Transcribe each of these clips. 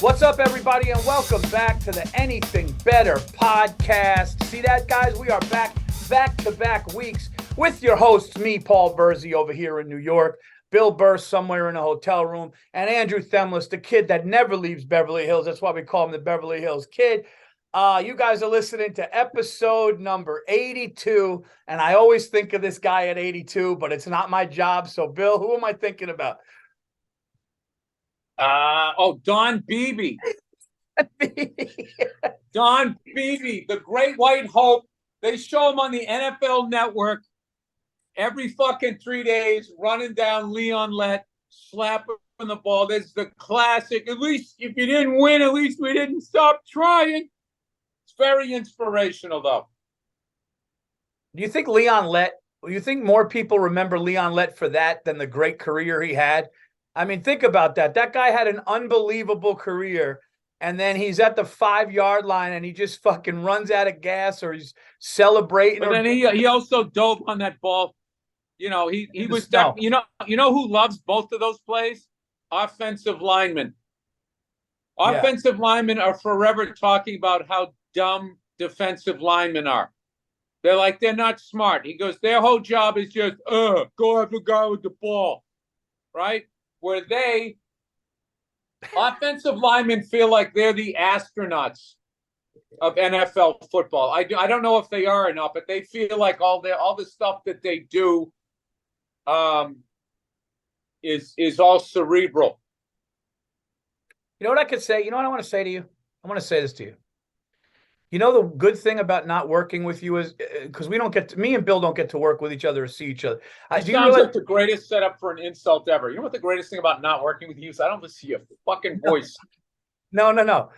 What's up, everybody, and welcome back to the Anything Better podcast. See that, guys? We are back-to-back weeks with your hosts, me, Paul Virzi, over here in New York, Bill Burr somewhere in a hotel room, and Andrew Themlis, the kid that never leaves Beverly Hills. That's why we call him the Beverly Hills Kid. You guys are listening to episode number 82, and I always think of this guy at 82, but it's not my job. So, Bill, who am I thinking about? Don Beebe. Don Beebe, the great white hope. They show him on the NFL Network every fucking 3 days, running down Leon Lett, slapping the ball. That's the classic. At least if you didn't win, at least we didn't stop trying. It's very inspirational, though. Do you think you think more people remember Leon Lett for that than the great career he had? I mean, think about that. That guy had an unbelievable career, and then he's at the 5-yard line, and he just fucking runs out of gas, or he's celebrating. But then he also dove on that ball. You know, he was that. You know who loves both of those plays? Offensive linemen. Offensive linemen are forever talking about how dumb defensive linemen are. They're not smart. He goes, their whole job is just go after the guy with the ball, right? Where offensive linemen feel like they're the astronauts of NFL football. I don't know if they are or not, but they feel like all the stuff that they do is all cerebral. You know what I could say? You know what I want to say to you? I want to say this to you. You know, the good thing about not working with you is because me and Bill don't get to work with each other or see each other. It sounds like the greatest setup for an insult ever. You know what the greatest thing about not working with you is? I don't see your fucking voice. No.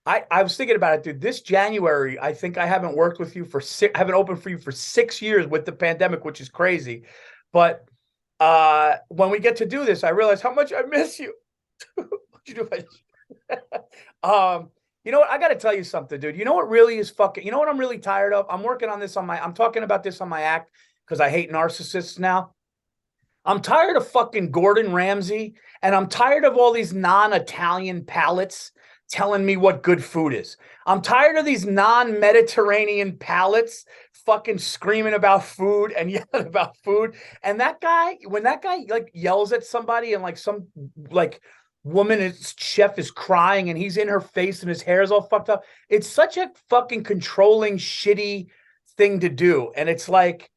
I was thinking about it, dude. This January, I think I haven't worked with you I haven't opened for you for 6 years with the pandemic, which is crazy. But when we get to do this, I realize how much I miss you. What'd you do? You know what? I got to tell you something, dude. You know what really is you know what I'm really tired of? I'm working on this I'm talking about this on my act because I hate narcissists now. I'm tired of fucking Gordon Ramsay, and I'm tired of all these non-Italian palates telling me what good food is. I'm tired of these non-Mediterranean palates fucking screaming about food and yelling about food. And when that guy like yells at somebody and like some like chef is crying and he's in her face and his hair is all fucked up. It's such a fucking controlling, shitty thing to do. And it's like,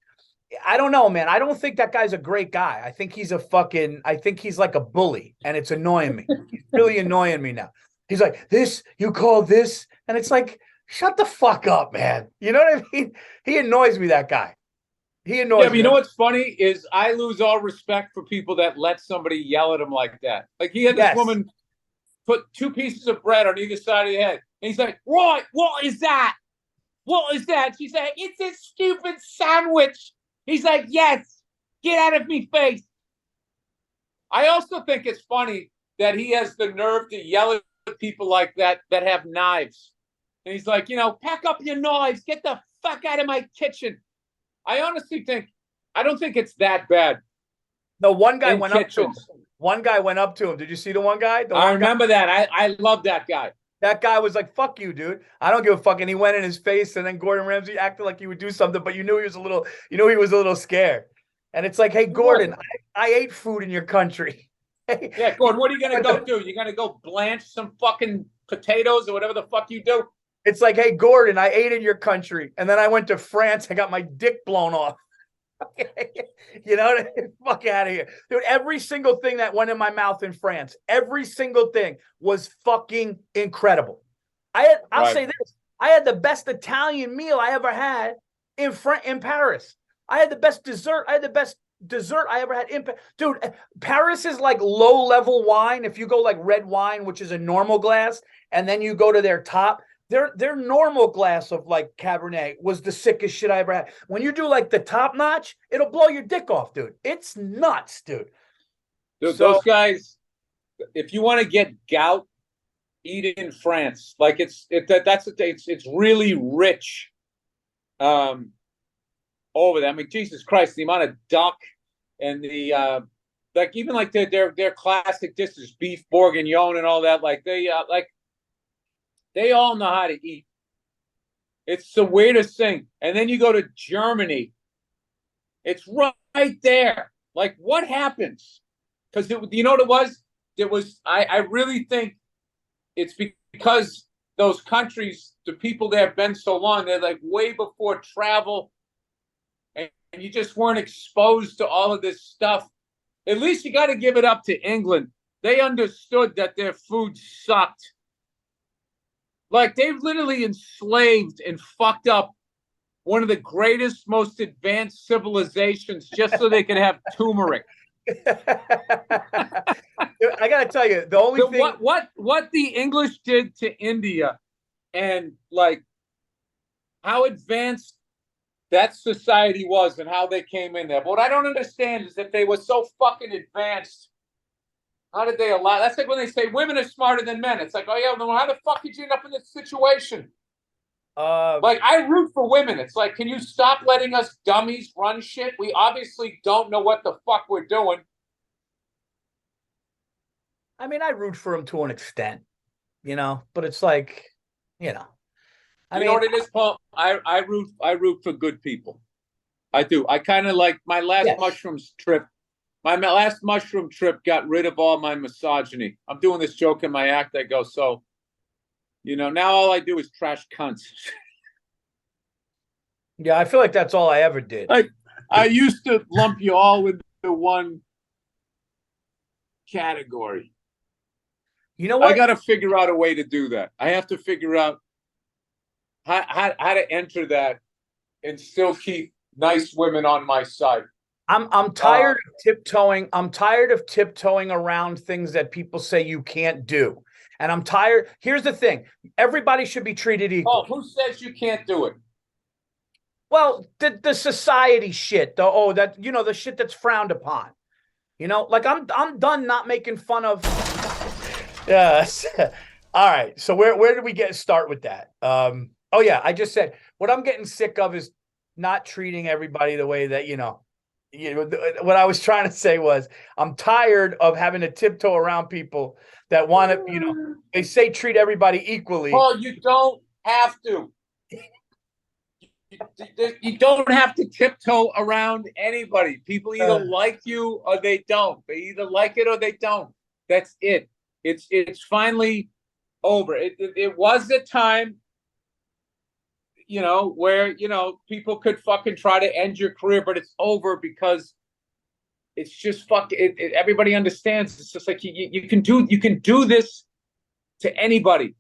I don't know, man. I don't think that guy's a great guy. I think he's like a bully, and it's annoying me. He's really annoying me now. He's like, you call this? And it's like, shut the fuck up, man. You know what I mean? He annoys me, that guy. He annoys me. But you know what's funny is I lose all respect for people that let somebody yell at him like that. Like he had this woman put 2 pieces of bread on either side of the head. And he's like, what is that? What is that? She's like, it's a stupid sandwich. He's like, yes, get out of me face. I also think it's funny that he has the nerve to yell at people like that have knives. And he's like, pack up your knives. Get the fuck out of my kitchen. I honestly I don't think it's that bad. No, one guy went up to him. One guy went up to him. Did you see the one guy? I remember that. I love that guy. That guy was like, fuck you, dude. I don't give a fuck. And he went in his face, and then Gordon Ramsay acted like he would do something, but you knew he was a little scared. And it's like, hey, Gordon, I ate food in your country. Yeah, Gordon, what are you going to go do? You're going to go blanch some fucking potatoes or whatever the fuck you do? It's like, hey, Gordon, I ate in your country. And then I went to France. I got my dick blown off. You know what I mean? Fuck out of here. Dude, every single thing that went in my mouth in France, every single thing was fucking incredible. I'll say this. I had the best Italian meal I ever had in Paris. I had the best dessert. I ever had. Dude, Paris is like low-level wine. If you go like red wine, which is a normal glass, and then you go to their top, their normal glass of like Cabernet was the sickest shit I ever had. When you do like the top notch, it'll blow your dick off, dude. It's nuts, dude. Those guys, if you want to get gout, eat it in France. Like it's really rich over there. I mean, Jesus Christ, the amount of duck and the like even like their classic dishes, beef bourguignon and all that. Like they all know how to eat. It's the weirdest thing. And then you go to Germany, it's right there. Like, what happens? Because you know what it was? It was I really think it's because those countries, the people there have been so long, they're like way before travel, and you just weren't exposed to all of this stuff. At least you got to give it up to England. They understood that their food sucked. Like, they've literally enslaved and fucked up one of the greatest, most advanced civilizations just so they could have turmeric. I gotta tell you, the only thing what the English did to India, and like how advanced that society was and how they came in there. But what I don't understand is if they were so fucking advanced, how did they allow? That's like when they say women are smarter than men. It's like, oh yeah, then how the fuck did you end up in this situation? Like, I root for women. It's like, can you stop letting us dummies run shit? We obviously don't know what the fuck we're doing. I mean, I root for them to an extent, but it's like, you know what it is, Paul? I root for good people. I do. I kind of like my last mushrooms trip. My last mushroom trip got rid of all my misogyny. I'm doing this joke in my act. I go, so, now all I do is trash cunts. Yeah, I feel like that's all I ever did. I used to lump you all into one category. You know what? I got to figure out a way to do that. I have to figure out how to enter that and still keep nice women on my side. I'm tired of tiptoeing. I'm tired of tiptoeing around things that people say you can't do. And I'm tired. Here's the thing. Everybody should be treated equal. Oh, who says you can't do it? Well, the society shit, the shit that's frowned upon. Like I'm done not making fun of. Yes. All right. So where did we start with that? Oh yeah, I just said what I'm getting sick of is not treating everybody the way that, what I was trying to say was I'm tired of having to tiptoe around people that want to, they say treat everybody equally. Paul, you don't have to. You don't have to tiptoe around anybody. People either like you or they don't. They either like it or they don't. That's it. It's finally over. It was a time, where, people could fucking try to end your career, but it's over because it's just everybody understands. It's just like you can do this to anybody.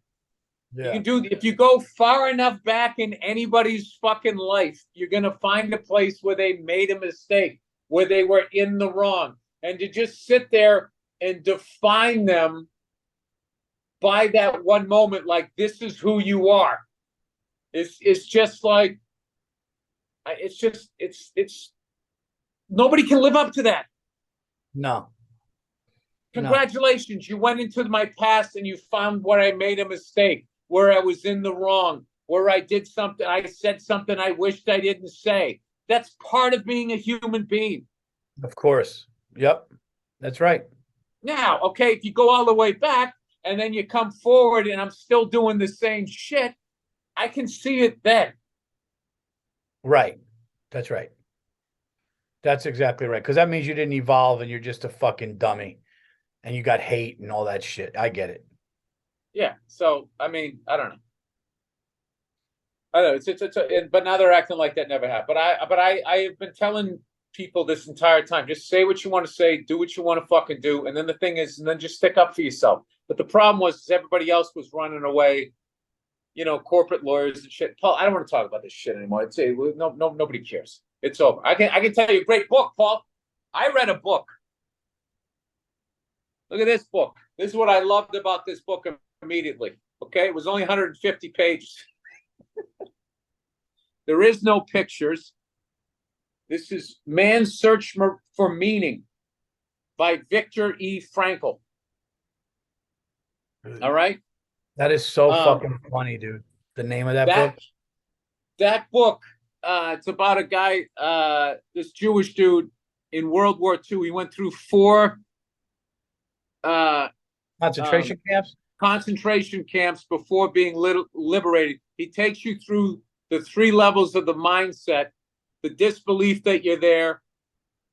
Yeah. You can do, if you go far enough back in anybody's fucking life, you're going to find a place where they made a mistake, where they were in the wrong. And to just sit there and define them by that one moment, like, this is who you are. It's just like, it's nobody can live up to that. No. Congratulations. You went into my past and you found where I made a mistake, where I was in the wrong, where I said something I wished I didn't say. That's part of being a human being. Of course. Yep. That's right. Now, okay, if you go all the way back and then you come forward and I'm still doing the same shit, I can see it then. Right. That's right. That's exactly right. Because that means you didn't evolve and you're just a fucking dummy and you got hate and all that shit. I get it. Yeah. So, I mean, I don't know. I don't know. But now they're acting like that never happened. But I have been telling people this entire time, just say what you want to say, do what you want to fucking do. And then the thing is, and then just stick up for yourself. But the problem was everybody else was running away. Corporate lawyers and shit. Paul, I don't want to talk about this shit anymore. Nobody cares. It's over. I can tell you a great book, Paul. I read a book. Look at this book. This is what I loved about this book immediately. Okay, it was only 150 pages. There is no pictures. This is Man's Search for Meaning by Viktor E. Frankl. All right. That is so fucking funny, dude. The name of that book? That book, it's about a guy, this Jewish dude in World War II. He went through 4 concentration camps. Concentration camps before being liberated. He takes you through the 3 levels of the mindset: the disbelief that you're there,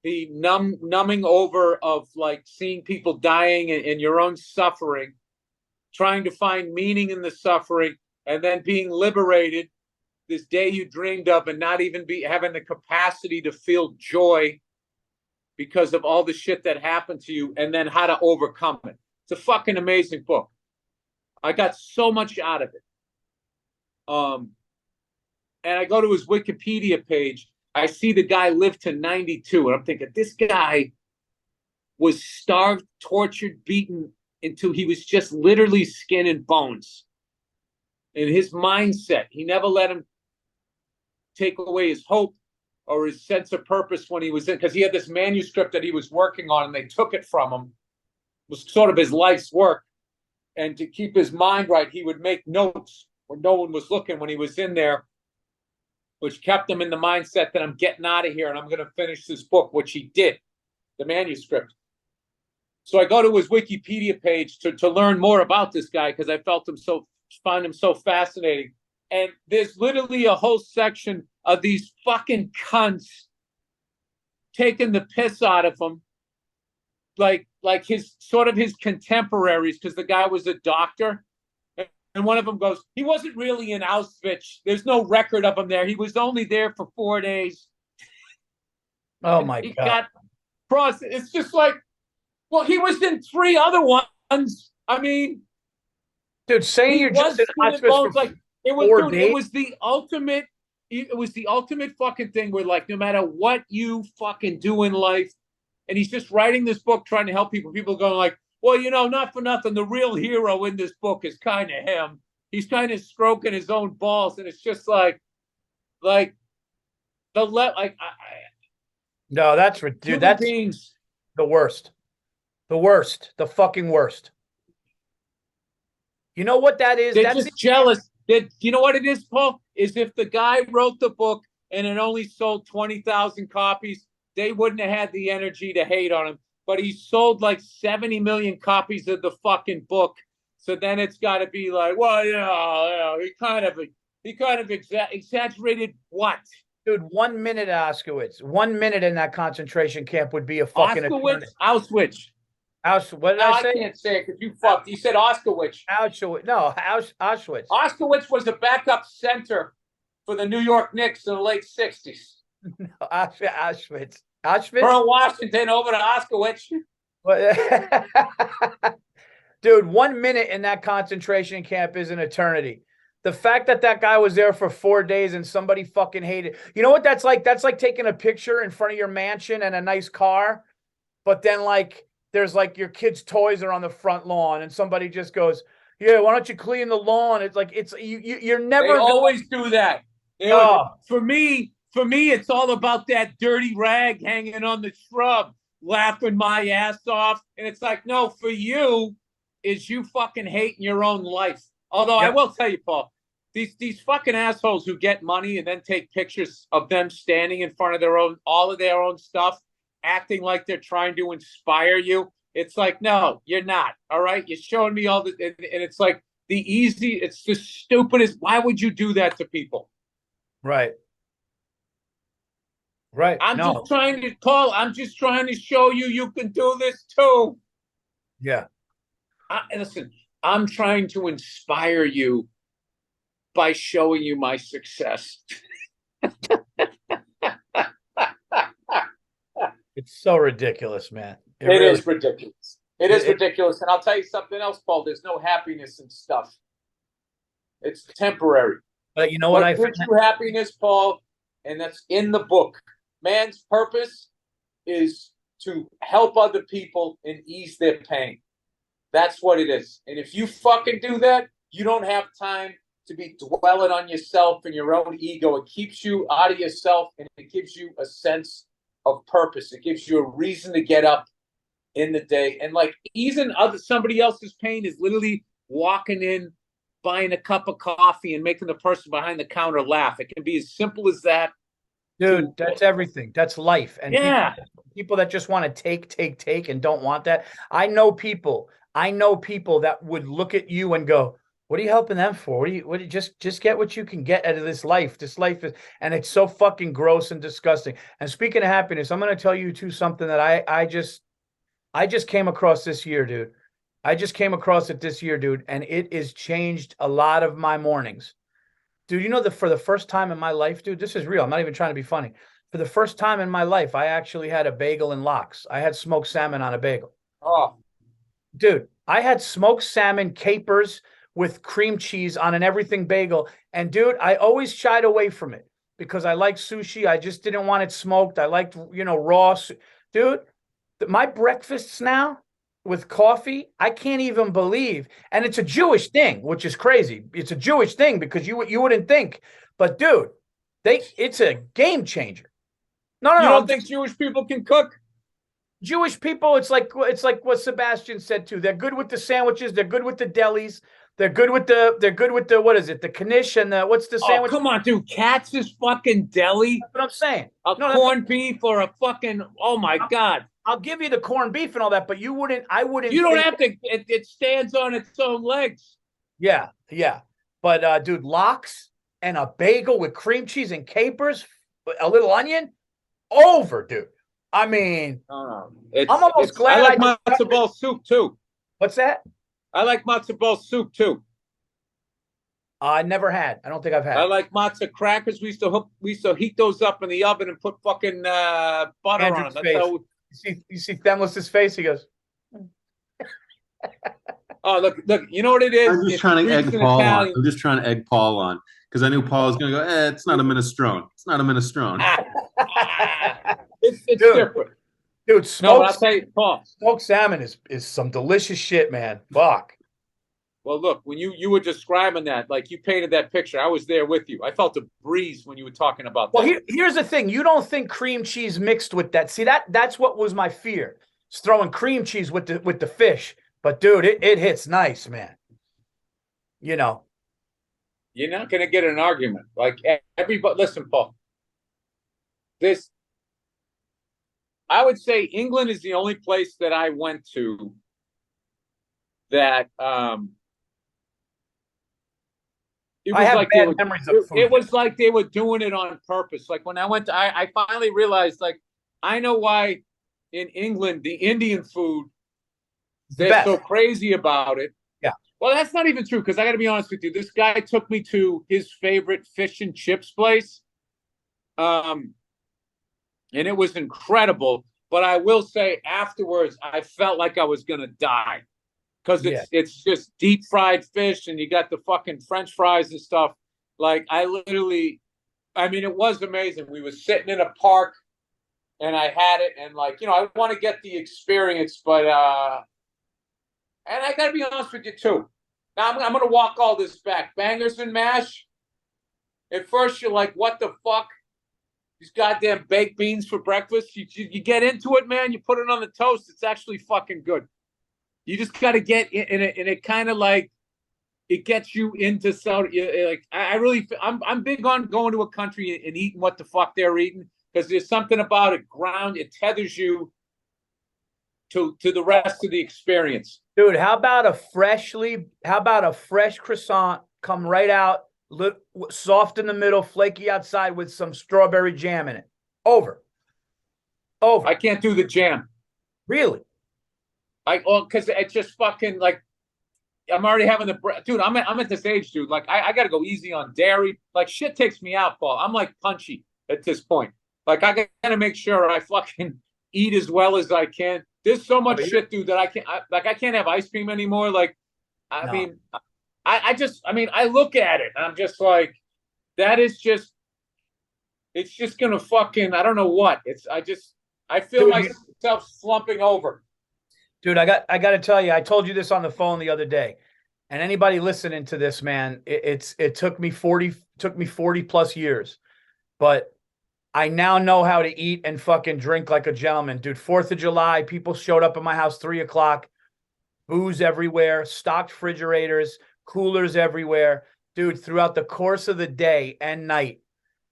the numbing over of like seeing people dying and your own suffering, trying to find meaning in the suffering, and then being liberated, this day you dreamed of, and not even having the capacity to feel joy because of all the shit that happened to you, and then how to overcome it. It's a fucking amazing book. I got so much out of it. And I go to his Wikipedia page. I see the guy lived to 92, and I'm thinking, this guy was starved, tortured, beaten until he was just literally skin and bones. And his mindset, he never let him take away his hope or his sense of purpose when he was in, because he had this manuscript that he was working on, and they took it from him. It was sort of his life's work. And to keep his mind right, he would make notes when no one was looking when he was in there, which kept him in the mindset that I'm getting out of here and I'm going to finish this book, which he did, the manuscript. So I go to his Wikipedia page to learn more about this guy, because I found him so fascinating. And there's literally a whole section of these fucking cunts taking the piss out of him, like his contemporaries, because the guy was a doctor. And one of them goes, he wasn't really in Auschwitz. There's no record of him there. He was only there for 4 days. Oh my God. Got crossed. It's just like, well, he was in 3 other ones. I mean, dude, saying you're just in Auschwitz for it was the ultimate. It was the ultimate fucking thing where, like, no matter what you fucking do in life, and he's just writing this book trying to help people. People going like, well, not for nothing, the real hero in this book is kind of him. He's kind of stroking his own balls, and it's just no, that's dude. That's beings. The worst, the fucking worst. You know what that is? They're just jealous. You know what it is, Paul? Is if the guy wrote the book and it only sold 20,000 copies, they wouldn't have had the energy to hate on him. But he sold like 70 million copies of the fucking book. So then it's got to be like, well, he kind of exaggerated what? Dude, 1 minute at Auschwitz, 1 minute in that concentration camp would be a fucking Auschwitz. What did I say? I can't say it because you fucked. You said Auschwitz. Auschwitz. No, Auschwitz. Auschwitz was a backup center for the New York Knicks in the late 60s. No, Auschwitz. Burr, Washington, over to Auschwitz. Dude, 1 minute in that concentration camp is an eternity. The fact that guy was there for 4 days and somebody fucking hated. You know what that's like? That's like taking a picture in front of your mansion and a nice car, but then like there's like your kids' toys are on the front lawn and somebody just goes, yeah, why don't you clean the lawn? It's like you're never. They always do that. For me, it's all about that dirty rag hanging on the shrub, laughing my ass off. And it's like, no, for you is you fucking hating your own life. Although I will tell you, Paul, these fucking assholes who get money and then take pictures of them standing in front of all of their own stuff, acting like they're trying to inspire you. It's like, no, you're not. All right. You're showing me all the, and it's like it's the stupidest. Why would you do that to people? Right. I'm just trying to show you can do this too. Yeah. Listen, I'm trying to inspire you by showing you my success. It's so ridiculous, man. It really is ridiculous. It is ridiculous. And I'll tell you something else, Paul. There's no happiness in stuff. It's temporary. But you know what? Gives you happiness, Paul, and that's in the book. Man's purpose is to help other people and ease their pain. That's what it is. And if you fucking do that, you don't have time to be dwelling on yourself and your own ego. It keeps you out of yourself, and it gives you a sense of purpose. It gives you a reason to get up in the day. And like easing somebody else's pain is literally walking in, buying a cup of coffee and making the person behind the counter laugh. It can be as simple as that. Dude, that's everything. That's life. And Yeah. people that just want to take and don't want that. I know people that would look at you and go, "What are you helping them for? What do you just get what you can get out of this life? This life is," and it's so fucking gross and disgusting. And speaking of happiness, I'm going to tell you too something that I just came across this year, dude. I just came across it this year, dude, and it has changed a lot of my mornings. Dude, for the first time in my life, dude, this is real. I'm not even trying to be funny. For the first time in my life, I actually had a bagel and lox. I had smoked salmon on a bagel. Oh, Dude, I had smoked salmon capers with cream cheese on an everything bagel. And dude, I always shied away from it because I like sushi. I just didn't want it smoked. I liked, raw. Dude, my breakfasts now with coffee, I can't even believe. And it's a Jewish thing, which is crazy. It's a Jewish thing because you wouldn't think. But dude, it's a game changer. No, no, you no. don't think Jewish people can cook? Jewish people, it's like what Sebastian said too. They're good with the sandwiches. They're good with the delis. They're good with the what is it? The knish and the what's the Oh, sandwich? come on, dude. Katz's fucking deli. That's what I'm saying. A No, corned beef or a fucking, oh my God. I'll give you the corned beef and all that, but I wouldn't You don't think, have to, it stands on its own legs. yeah, yeah. But dude, lox and a bagel with cream cheese and capers, a little onion, over, dude. I mean, I'm almost glad I like matzo ball soup too. What's that? I like matzo ball soup too. I never had. I don't think I've had. I like matzo crackers. We used to heat those up in the oven and put fucking butter Andrew's on them. face. You see Themless's face. He goes, oh look. You know what it is? I'm just trying to egg Paul on. I'm just trying to egg Paul on because I knew Paul was going to go. It's not a minestrone. It's not a minestrone. It's dude, different. Dude, I'll tell you, Paul. Smoked salmon is some delicious shit, man. Fuck. Well, look, when you were describing that, like you painted that picture, I was there with you. I felt a breeze when you were talking about that. Well, here's the thing. You don't think cream cheese mixed with that. See, that's what was my fear. It's throwing cream cheese with the fish. But dude, it hits nice, man. You're not gonna get an argument. Like everybody, listen, Paul. I would say England is the only place that I went to that it was like bad memories of food. It was like they were doing it on purpose. Like when I went to, I finally realized, like, I know why in England the Indian food they're so crazy about it. Yeah. Well, that's not even true because I got to be honest with you. This guy took me to his favorite fish and chips place, and it was incredible. But I will say afterwards, I felt like I was gonna die. Because it's just deep fried fish and you got the fucking French fries and stuff. Like it was amazing. We were sitting in a park and I had it and I want to get the experience, but and I gotta be honest with you too. Now I'm gonna walk all this back. Bangers and mash. At first you're like, what the fuck? These goddamn baked beans for breakfast. You get into it, man. You put it on the toast. It's actually fucking good. You just got to get in it, and it kind of like it gets you into Saudi. Like I'm big on going to a country and eating what the fuck they're eating because there's something about it. It tethers you to the rest of the experience. Dude, how about a fresh croissant come right out, soft in the middle, flaky outside with some strawberry jam in it? Over. I can't do the jam. Really? Because it's just fucking like I'm already having dude. I'm at this age, dude. Like I got to go easy on dairy. Like shit takes me out, Paul. I'm like punchy at this point. Like I got to make sure I fucking eat as well as I can. There's so much shit, dude, that I can't have ice cream anymore. Like I look at it and I'm just like, that is just, it's just gonna fucking, I don't know what. I feel myself slumping over. Dude, I got to tell you, I told you this on the phone the other day, and anybody listening to this, man, it took me 40 plus years, but I now know how to eat and fucking drink like a gentleman, dude. 4th of July, people showed up at my house 3:00, booze everywhere, stocked refrigerators, coolers everywhere, dude. Throughout the course of the day and night,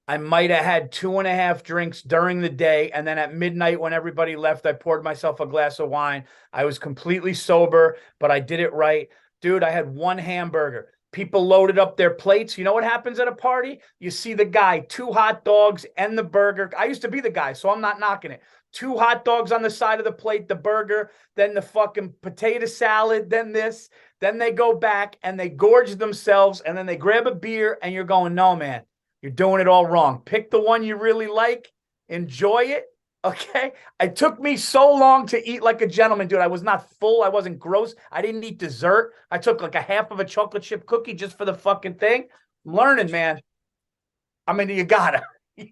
I might have had 2.5 drinks during the day. And then at midnight, when everybody left, I poured myself a glass of wine. I was completely sober, but I did it right. Dude, I had one hamburger. People loaded up their plates. You know what happens at a party? You see the guy, 2 hot dogs and the burger. I used to be the guy, so I'm not knocking it. 2 hot dogs on the side of the plate, the burger, then the fucking potato salad, then this. Then they go back and they gorge themselves, and then they grab a beer, and you're going, no, man, you're doing it all wrong. Pick the one you really like. Enjoy it. Okay. It took me so long to eat like a gentleman, dude. I was not full. I wasn't gross. I didn't eat dessert. I took like a half of a chocolate chip cookie just for the fucking thing. I'm learning, man. I mean, you gotta. I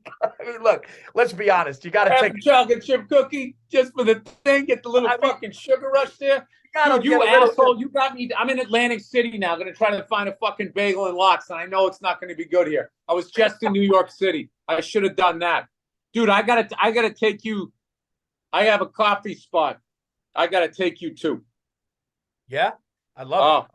mean, look, let's be honest. You gotta take a chocolate chip cookie just for the thing. Get the little fucking sugar rush there. Dude, you asshole. You got me. I'm in Atlantic City now. Going to try to find a fucking bagel and lox, and I know it's not going to be good here. I was just in New York City. I should have done that. Dude, I gotta take you. I have a coffee spot. I gotta take you to. Yeah, I love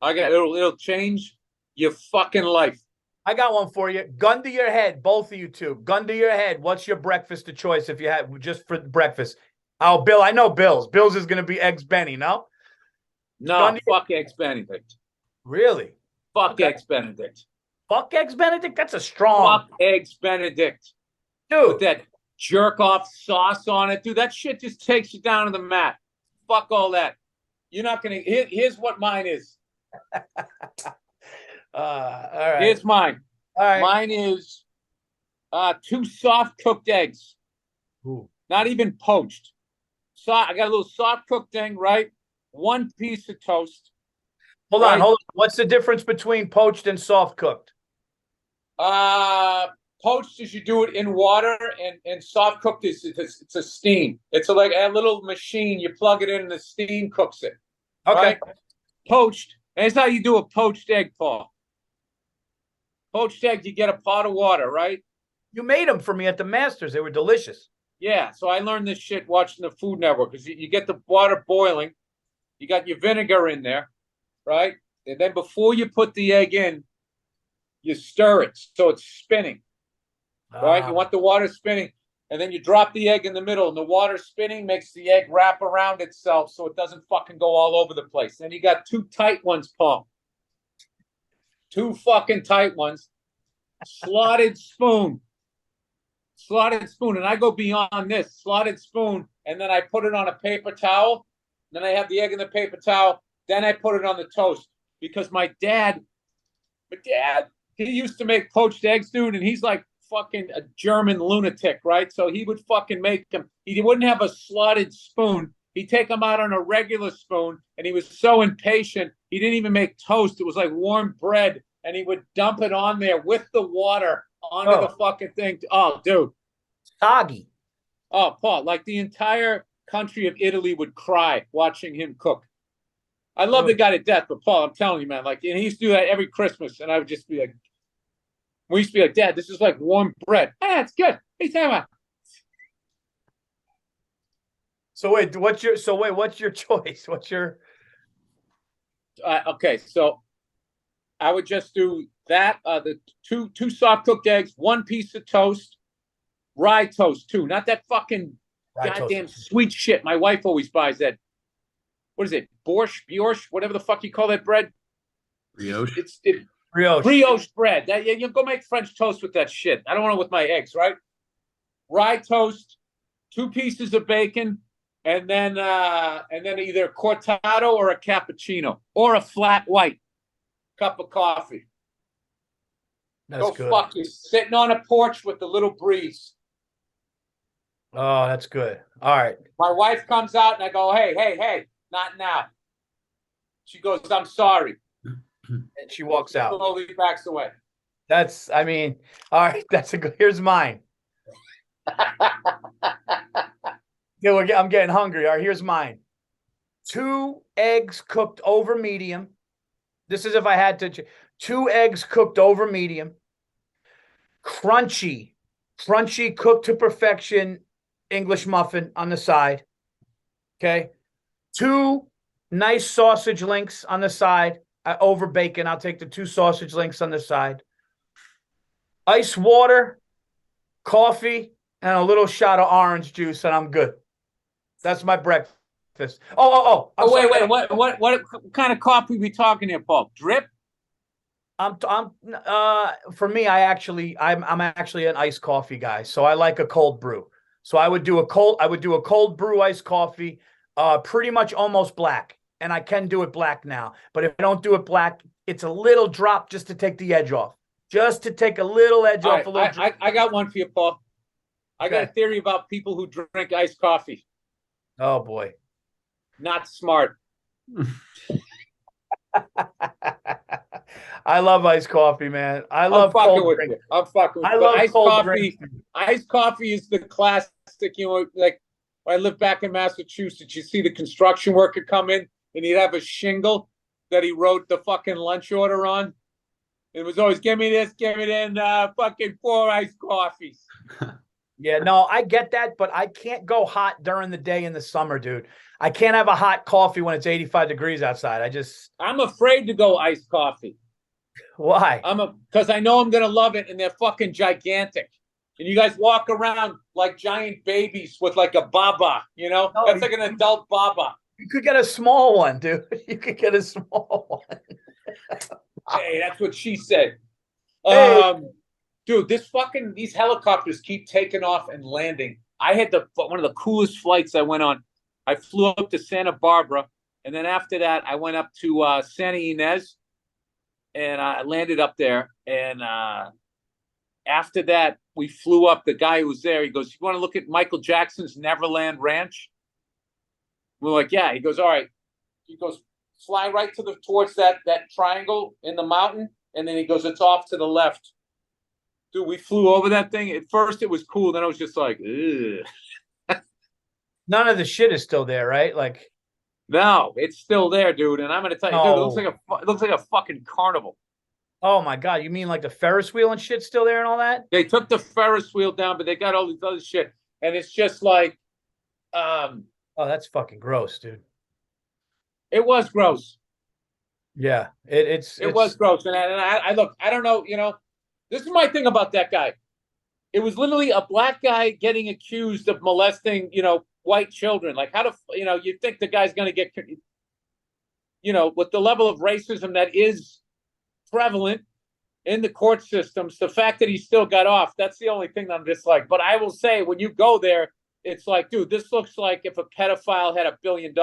it. It'll change your fucking life. I got one for you. Gun to your head, both of you two. Gun to your head. What's your breakfast of choice if you had just for breakfast? Oh, Bill, I know Bill's. Bill's is gonna be Eggs Benny, no? No, fuck Eggs Benedict. Really? Fuck Eggs Benedict. Fuck Eggs Benedict? That's a strong. Fuck Eggs Benedict. Dude. With that jerk off sauce on it. Dude, that shit just takes you down to the mat. Fuck all that. You're not going to. Here's what mine is. All right. Here's mine. All right. Mine is 2 soft cooked eggs. Ooh. Not even poached. So I got a little soft cooked thing, right? 1 piece of toast. Hold on. What's the difference between poached and soft cooked? Poached is you do it in water, and soft cooked is it's a steam. It's like a little machine. You plug it in, and the steam cooks it. Okay. Right? Poached. That's how you do a poached egg, Paul. Poached egg, you get a pot of water, right? You made them for me at the Masters. They were delicious. Yeah, so I learned this shit watching the Food Network, because you get the water boiling. You got your vinegar in there, right? And then before you put the egg in, you stir it so it's spinning. Right? You want the water spinning, and then you drop the egg in the middle, and the water spinning makes the egg wrap around itself so it doesn't fucking go all over the place. Then you got 2 tight ones, Paul. 2 fucking tight ones. Slotted spoon. Slotted spoon. And I go beyond this. Slotted spoon, and then I put it on a paper towel. Then I have the egg in the paper towel. Then I put it on the toast. Because my dad, he used to make poached eggs, dude, and he's like fucking a German lunatic, right? So he would fucking make them. He wouldn't have a slotted spoon. He'd take them out on a regular spoon, and he was so impatient, he didn't even make toast. It was like warm bread, and he would dump it on there with the water onto the fucking thing. Oh, dude. Soggy. Oh, Paul, like the entire country of Italy would cry watching him cook. I love the guy to death, but Paul, I'm telling you, man, like, and he used to do that every Christmas, and I would just be like, we used to be like, Dad, this is like warm bread. Ah, it's good. What are you talking about? So what's your choice? What's your? Okay, so I would just do that. The two soft cooked eggs, 1 piece of toast, rye toast too, not that fucking goddamn sweet shit. My wife always buys that. What is it? Brioche, whatever the fuck you call that bread. Brioche. Brioche bread. You go make French toast with that shit. I don't want it with my eggs, right? Rye toast, 2 pieces of bacon, and then either a cortado or a cappuccino or a flat white cup of coffee. That's good. Fuck you. Sitting on a porch with the little breeze. Oh, that's good. All right. My wife comes out and I go, hey, not now. She goes, I'm sorry. And she walks out. Slowly backs away. All right. That's a good. Here's mine. I'm getting hungry. All right, here's mine. 2 eggs cooked over medium. This is if I had to. 2 eggs cooked over medium. Crunchy, cooked to perfection English muffin on the side. Okay. 2 nice sausage links on the side over bacon. I'll take the 2 sausage links on the side. Ice water, coffee, and a little shot of orange juice, and I'm good. That's my breakfast. Oh, wait. What kind of coffee we talking here, Paul? Drip? For me, I'm actually an iced coffee guy, so I like a cold brew. So I would do a cold brew iced coffee, pretty much almost black, and I can do it black now. But if I don't do it black, it's a little drop just to take the edge off, just to take a little edge off. I got one for you, Paul. I got a theory about people who drink iced coffee. Oh boy, not smart. I love iced coffee, man. I love cold drink. I'm fucking with you. I love iced coffee. Iced coffee is the classic, like when I lived back in Massachusetts, you see the construction worker come in and he'd have a shingle that he wrote the fucking lunch order on. It was always, give me this, give me that, fucking 4 iced coffees. Yeah, no, I get that, but I can't go hot during the day in the summer, dude. I can't have a hot coffee when it's 85 degrees outside. I'm afraid to go iced coffee. Why? Because I know I'm gonna love it, and they're fucking gigantic. And you guys walk around like giant babies with like a baba, No, that's like an adult baba. You could get a small one, dude. You could get a small one. Hey, that's what she said. Hey. Dude, these helicopters keep taking off and landing. I had one of the coolest flights I went on. I flew up to Santa Barbara, and then after that, I went up to Santa Ynez, and I landed up there. And after that, we flew up. The guy who was there, he goes, "You want to look at Michael Jackson's Neverland Ranch?" We're like, "Yeah." He goes, "All right." He goes, "Fly right towards that triangle in the mountain," and then he goes, "It's off to the left." Dude, we flew over that thing. At first, it was cool. Then I was just like, ugh. None of the shit is still there, right? Like, no, it's still there, dude. And I'm going to tell you, dude, it looks like a fucking carnival. Oh my god, you mean like the Ferris wheel and shit still there and all that? They took the Ferris wheel down, but they got all this other shit, and it's just like, oh, that's fucking gross, dude. It was gross. Yeah, it was gross, and I look, I don't know, This is my thing about that guy. It was literally a black guy getting accused of molesting, white children. Like, how you think the guy's going to get, with the level of racism that is prevalent in the court systems, the fact that he still got off, that's the only thing I'm just like. But I will say, when you go there, it's like, dude, this looks like if a pedophile had $1 billion.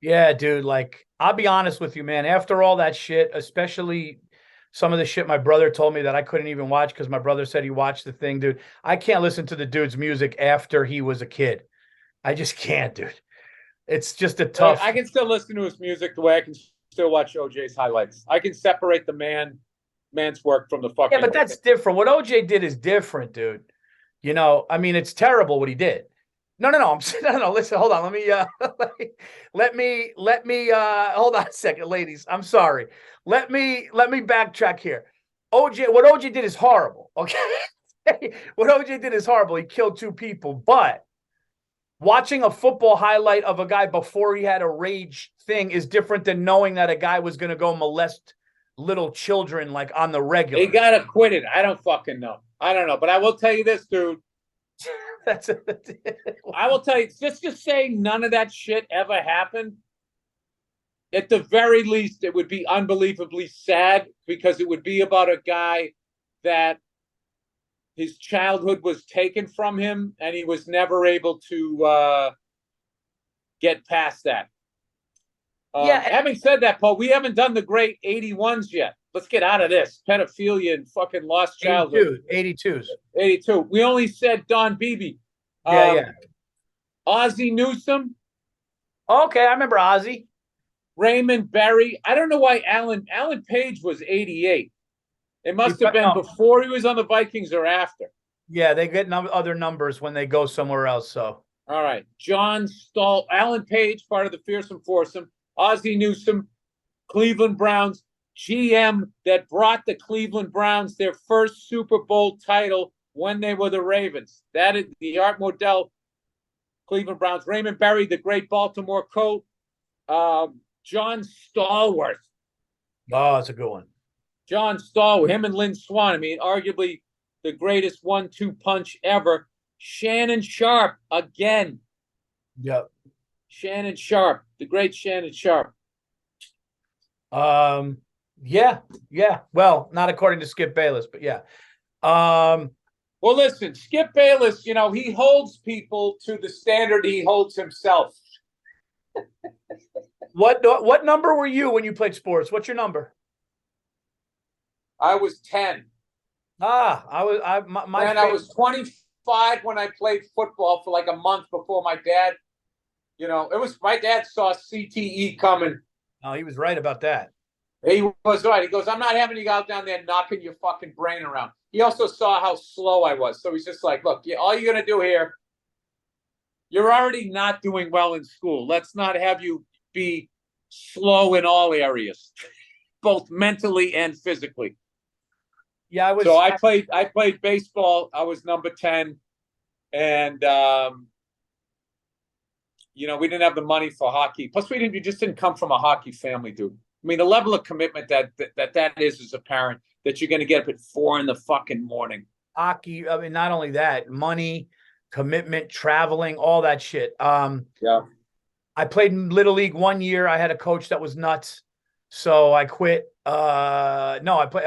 Yeah, dude. Like, I'll be honest with you, man. After all that shit, especially some of the shit my brother told me that I couldn't even watch because my brother said he watched the thing, dude. I can't listen to the dude's music after he was a kid. I just can't, dude. It's just a tough. I can still listen to his music the way I can still watch OJ's highlights. I can separate the man's work from the fucking. Yeah, but that's different. What OJ did is different, dude. I mean, it's terrible what he did. No. No. Listen, hold on. Let me hold on a second, ladies. I'm sorry. Let me backtrack here. What OJ did is horrible. Okay. What OJ did is horrible. He killed 2 people, but watching a football highlight of a guy before he had a rage thing is different than knowing that a guy was going to go molest little children like on the regular. He got acquitted. I don't fucking know. I don't know, but I will tell you this, dude. I will tell you, just to say none of that shit ever happened, at the very least, it would be unbelievably sad because it would be about a guy that his childhood was taken from him and he was never able to get past that. Yeah. Having said that, Paul, we haven't done the great 81s yet. Let's get out of this. Pedophilia and fucking lost childhood. 82s. 82. We only said Don Beebe. Yeah. Ozzie Newsome. Okay, I remember Ozzie. Raymond Berry. I don't know why Alan Page was 88. It must have been before he was on the Vikings or after. Yeah, they get other numbers when they go somewhere else. So, all right. John Stahl, Alan Page, part of the Fearsome Foursome. Ozzie Newsome, Cleveland Browns. GM that brought the Cleveland Browns their first Super Bowl title when they were the Ravens. That is the Art Modell Cleveland Browns. Raymond Berry, the great Baltimore coach. John Stallworth. Oh, that's a good one. John Stahl, him and Lynn Swan. I mean, arguably the greatest 1-2 punch ever. Shannon Sharp again. Yep. Shannon Sharp, the great Shannon Sharp. Yeah. Well, not according to Skip Bayless, but yeah. Well, listen, Skip Bayless, he holds people to the standard he holds himself. What number were you when you played sports? What's your number? I was 10. I was 25 when I played football for like a month before my dad. My dad saw CTE coming. Oh, he was right about that. He was right. He goes, I'm not having you go out down there knocking your fucking brain around. He also saw how slow I was. So he's just like, look, all you're going to do here, you're already not doing well in school. Let's not have you be slow in all areas, both mentally and physically. Yeah, I played baseball. I was number 10. And, we didn't have the money for hockey. Plus, we just didn't come from a hockey family, dude. I mean, the level of commitment that is as a parent, that you're going to get up at 4 a.m. Hockey, I mean, not only that, money, commitment, traveling, all that shit. Yeah. I played in Little League 1 year. I had a coach that was nuts, so I quit. I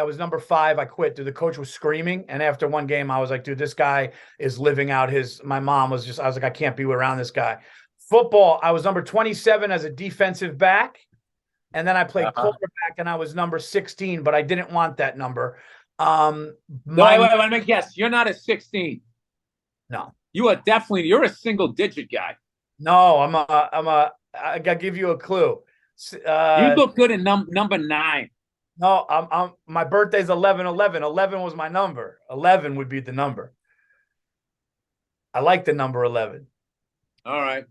was number 5. I quit. Dude, the coach was screaming, and after one game, I was like, dude, this guy is living out my mom was just, I was like, I can't be around this guy. Football, I was number 27 as a defensive back. And then I played quarterback, and I was number 16, but I didn't want that number. Wait, let me guess. You're not a 16. No. You're a single-digit guy. No, I gotta give you a clue. You look good in number 9. No, my birthday's 11/11. 11 was my number. 11 would be the number. I like the number 11. All right.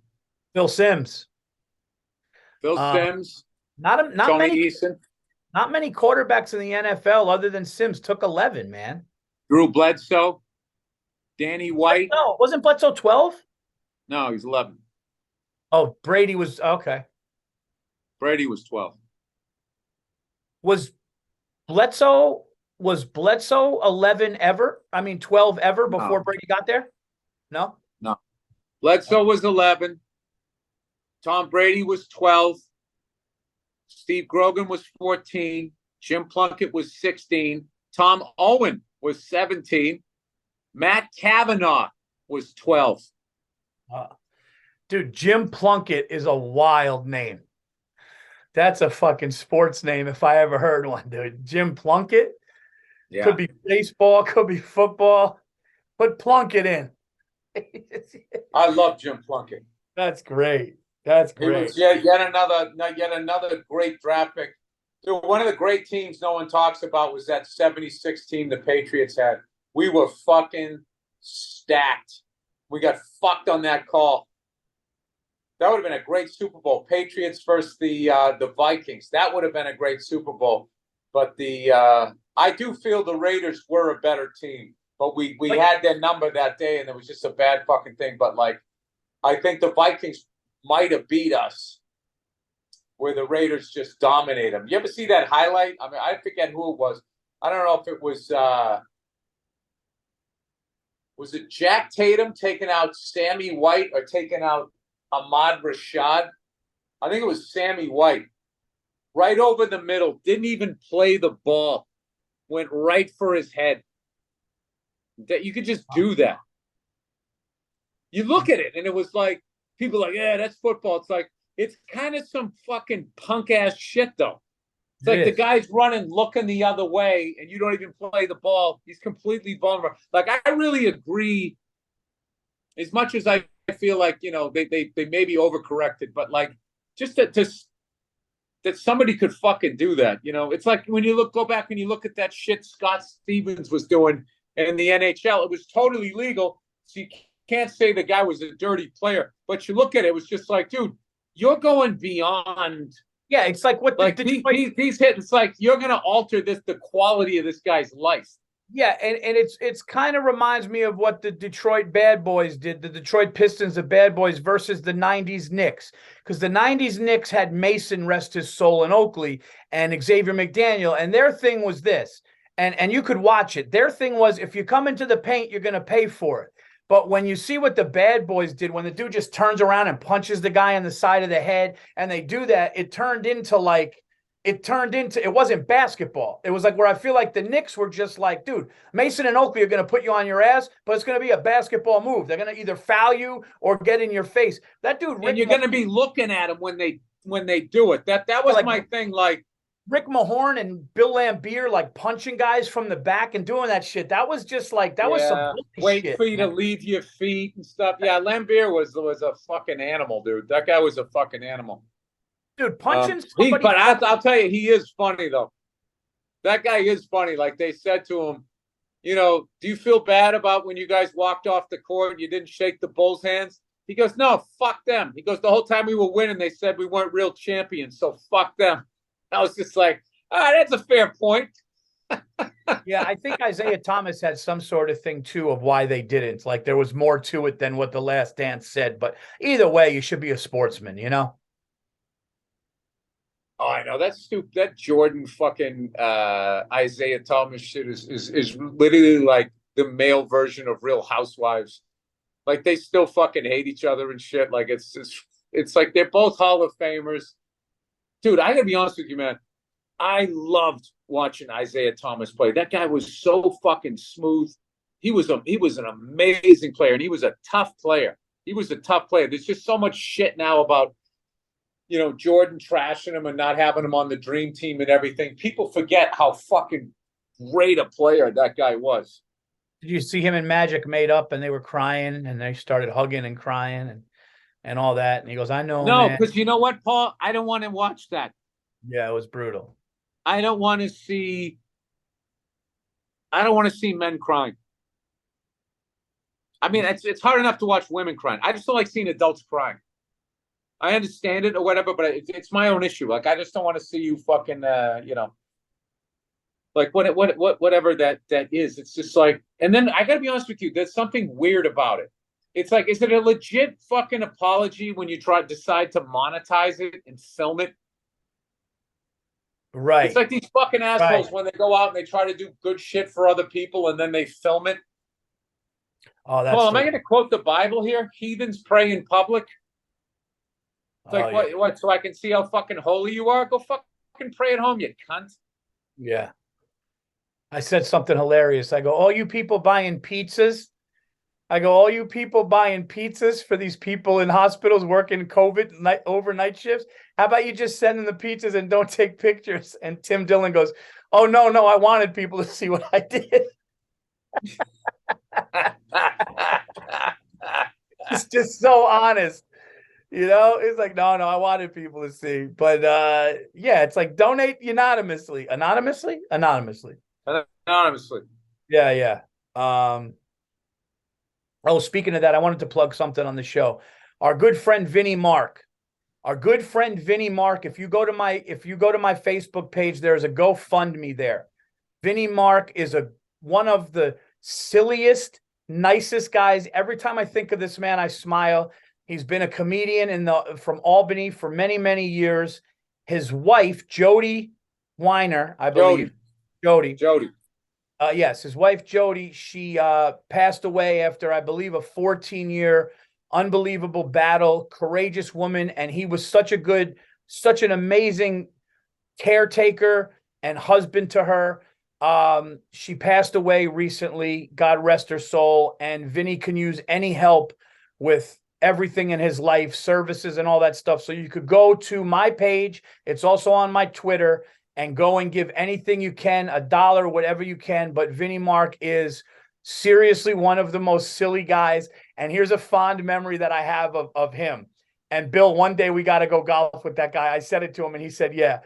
Phil Simms. Not Tony Eason. Not many quarterbacks in the NFL other than Simms took 11, man. Drew Bledsoe, Danny White. No, wasn't Bledsoe 12? No, he's 11. Oh, Brady was okay. Brady was 12. Was Bledsoe 11 ever? I mean 12 ever before Brady got there? No? No. Bledsoe was 11. Tom Brady was 12. Steve Grogan was 14. Jim Plunkett was 16. Tom Owen was 17. Matt Cavanaugh was 12. Dude, Jim Plunkett is a wild name. That's a fucking sports name if I ever heard one, dude. Jim Plunkett? Yeah. Could be baseball, could be football. Put Plunkett in. I love Jim Plunkett. That's great. That's great. Yet another great draft pick. Dude, one of the great teams no one talks about was that 76 team the Patriots had. We were fucking stacked. We got fucked on that call. That would have been a great Super Bowl. Patriots versus the Vikings. That would have been a great Super Bowl. But I do feel the Raiders were a better team. But we had their number that day, and it was just a bad fucking thing. But, I think the Vikings might have beat us where the Raiders just dominate them. You ever see that highlight? I mean, I forget who it was. I don't know if it was it Jack Tatum taking out Sammy White or taking out Ahmad Rashad? I think it was Sammy White. Right over the middle. Didn't even play the ball. Went right for his head. That you could just do that. You look at it, and it was like, people are like, yeah, that's football. It's like, it's kind of some fucking punk-ass shit, though. It's like the guy's running, looking the other way, and you don't even play the ball. He's completely vulnerable. I really agree, as much as I feel like, they may be overcorrected, but, just that somebody could fucking do that, It's like when you go back and you look at that shit Scott Stevens was doing in the NHL. It was totally legal, so you can't say the guy was a dirty player, but you look at it, it was just like, dude, you're going beyond. Yeah, it's like what these hits. It's like you're going to alter the quality of this guy's life. Yeah, and it's kind of reminds me of what the Detroit Bad Boys did, the Detroit Pistons, the Bad Boys versus the 90s Knicks. Because the 90s Knicks had Mason, rest his soul, in Oakley, and Xavier McDaniel, and their thing was this. And you could watch it. Their thing was, if you come into the paint, you're going to pay for it. But when you see what the Bad Boys did, when the dude just turns around and punches the guy on the side of the head, and they do that, it wasn't basketball. It was like where I feel like the Knicks were just like, dude, Mason and Oakley are going to put you on your ass, but it's going to be a basketball move. They're going to either foul you or get in your face. That dude, and you're going to be looking at them when they do it. That was like, my thing. Like Rick Mahorn and Bill Lambier, like punching guys from the back and doing that shit. That was just like was some wait shit, for you to leave your feet and stuff. Yeah, Lambier was a fucking animal, dude. That guy was a fucking animal. Dude, punching somebody. But I'll tell you, he is funny, though. That guy is funny. Like they said to him, do you feel bad about when you guys walked off the court and you didn't shake the Bulls' hands? He goes, no, fuck them. He goes, the whole time we were winning, they said we weren't real champions, so fuck them. I was just like, that's a fair point. Yeah, I think Isaiah Thomas had some sort of thing, too, of why they didn't. Like there was more to it than what The Last Dance said. But either way, you should be a sportsman, Oh, I know that's stupid. That Jordan fucking Isaiah Thomas shit is literally like the male version of Real Housewives. Like they still fucking hate each other and shit. Like it's like they're both Hall of Famers. Dude, I gotta be honest with you, man. I loved watching Isaiah Thomas play. That guy was so fucking smooth. He was an amazing player, and he was a tough player. There's just so much shit now about Jordan trashing him and not having him on the dream team and everything. People forget how fucking great a player that guy was. Did you see him and Magic made up and they were crying and they started hugging and crying and all that? And he goes, I know. No, because you know what, Paul? I don't want to watch that. Yeah, it was brutal. I don't want to see men crying. I mean, it's hard enough to watch women crying. I just don't like seeing adults crying. I understand it or whatever, but it's my own issue. Like, I just don't want to see you fucking, like whatever that is. It's just like, and then I got to be honest with you, there's something weird about it. It's like, is it a legit fucking apology when you decide to monetize it and film it? Right. It's like these fucking assholes when they go out and they try to do good shit for other people and then they film it. Oh, that's. Well, am I going to quote the Bible here? Heathens pray in public. It's like, what? So I can see how fucking holy you are? Go fucking pray at home, you cunt. Yeah. I said something hilarious. I go, all you people buying pizzas. All you people buying pizzas for these people in hospitals working COVID overnight shifts. How about you just send them the pizzas and don't take pictures? And Tim Dillon goes, oh, no, I wanted people to see what I did. It's just so honest. It's like, no, I wanted people to see. But yeah, it's like donate anonymously. Anonymously. Yeah. Speaking of that, I wanted to plug something on the show. Our good friend Vinnie Mark. If you go to my Facebook page, there's a GoFundMe there. Vinnie Mark is one of the silliest, nicest guys. Every time I think of this man, I smile. He's been a comedian from Albany for many, many years. His wife, Jody Weiner, I believe. Jody. Yes, his wife, Jody, she passed away after, I believe, a 14-year unbelievable battle, courageous woman. And he was such an amazing caretaker and husband to her. She passed away recently. God rest her soul. And Vinny can use any help with everything in his life, services and all that stuff. So you could go to my page. It's also on my Twitter, and go and give anything you can, $1, whatever you can. But Vinnie Mark is seriously one of the most silly guys. And here's a fond memory that I have of him. And Bill, one day we got to go golf with that guy. I said it to him and he said, yeah,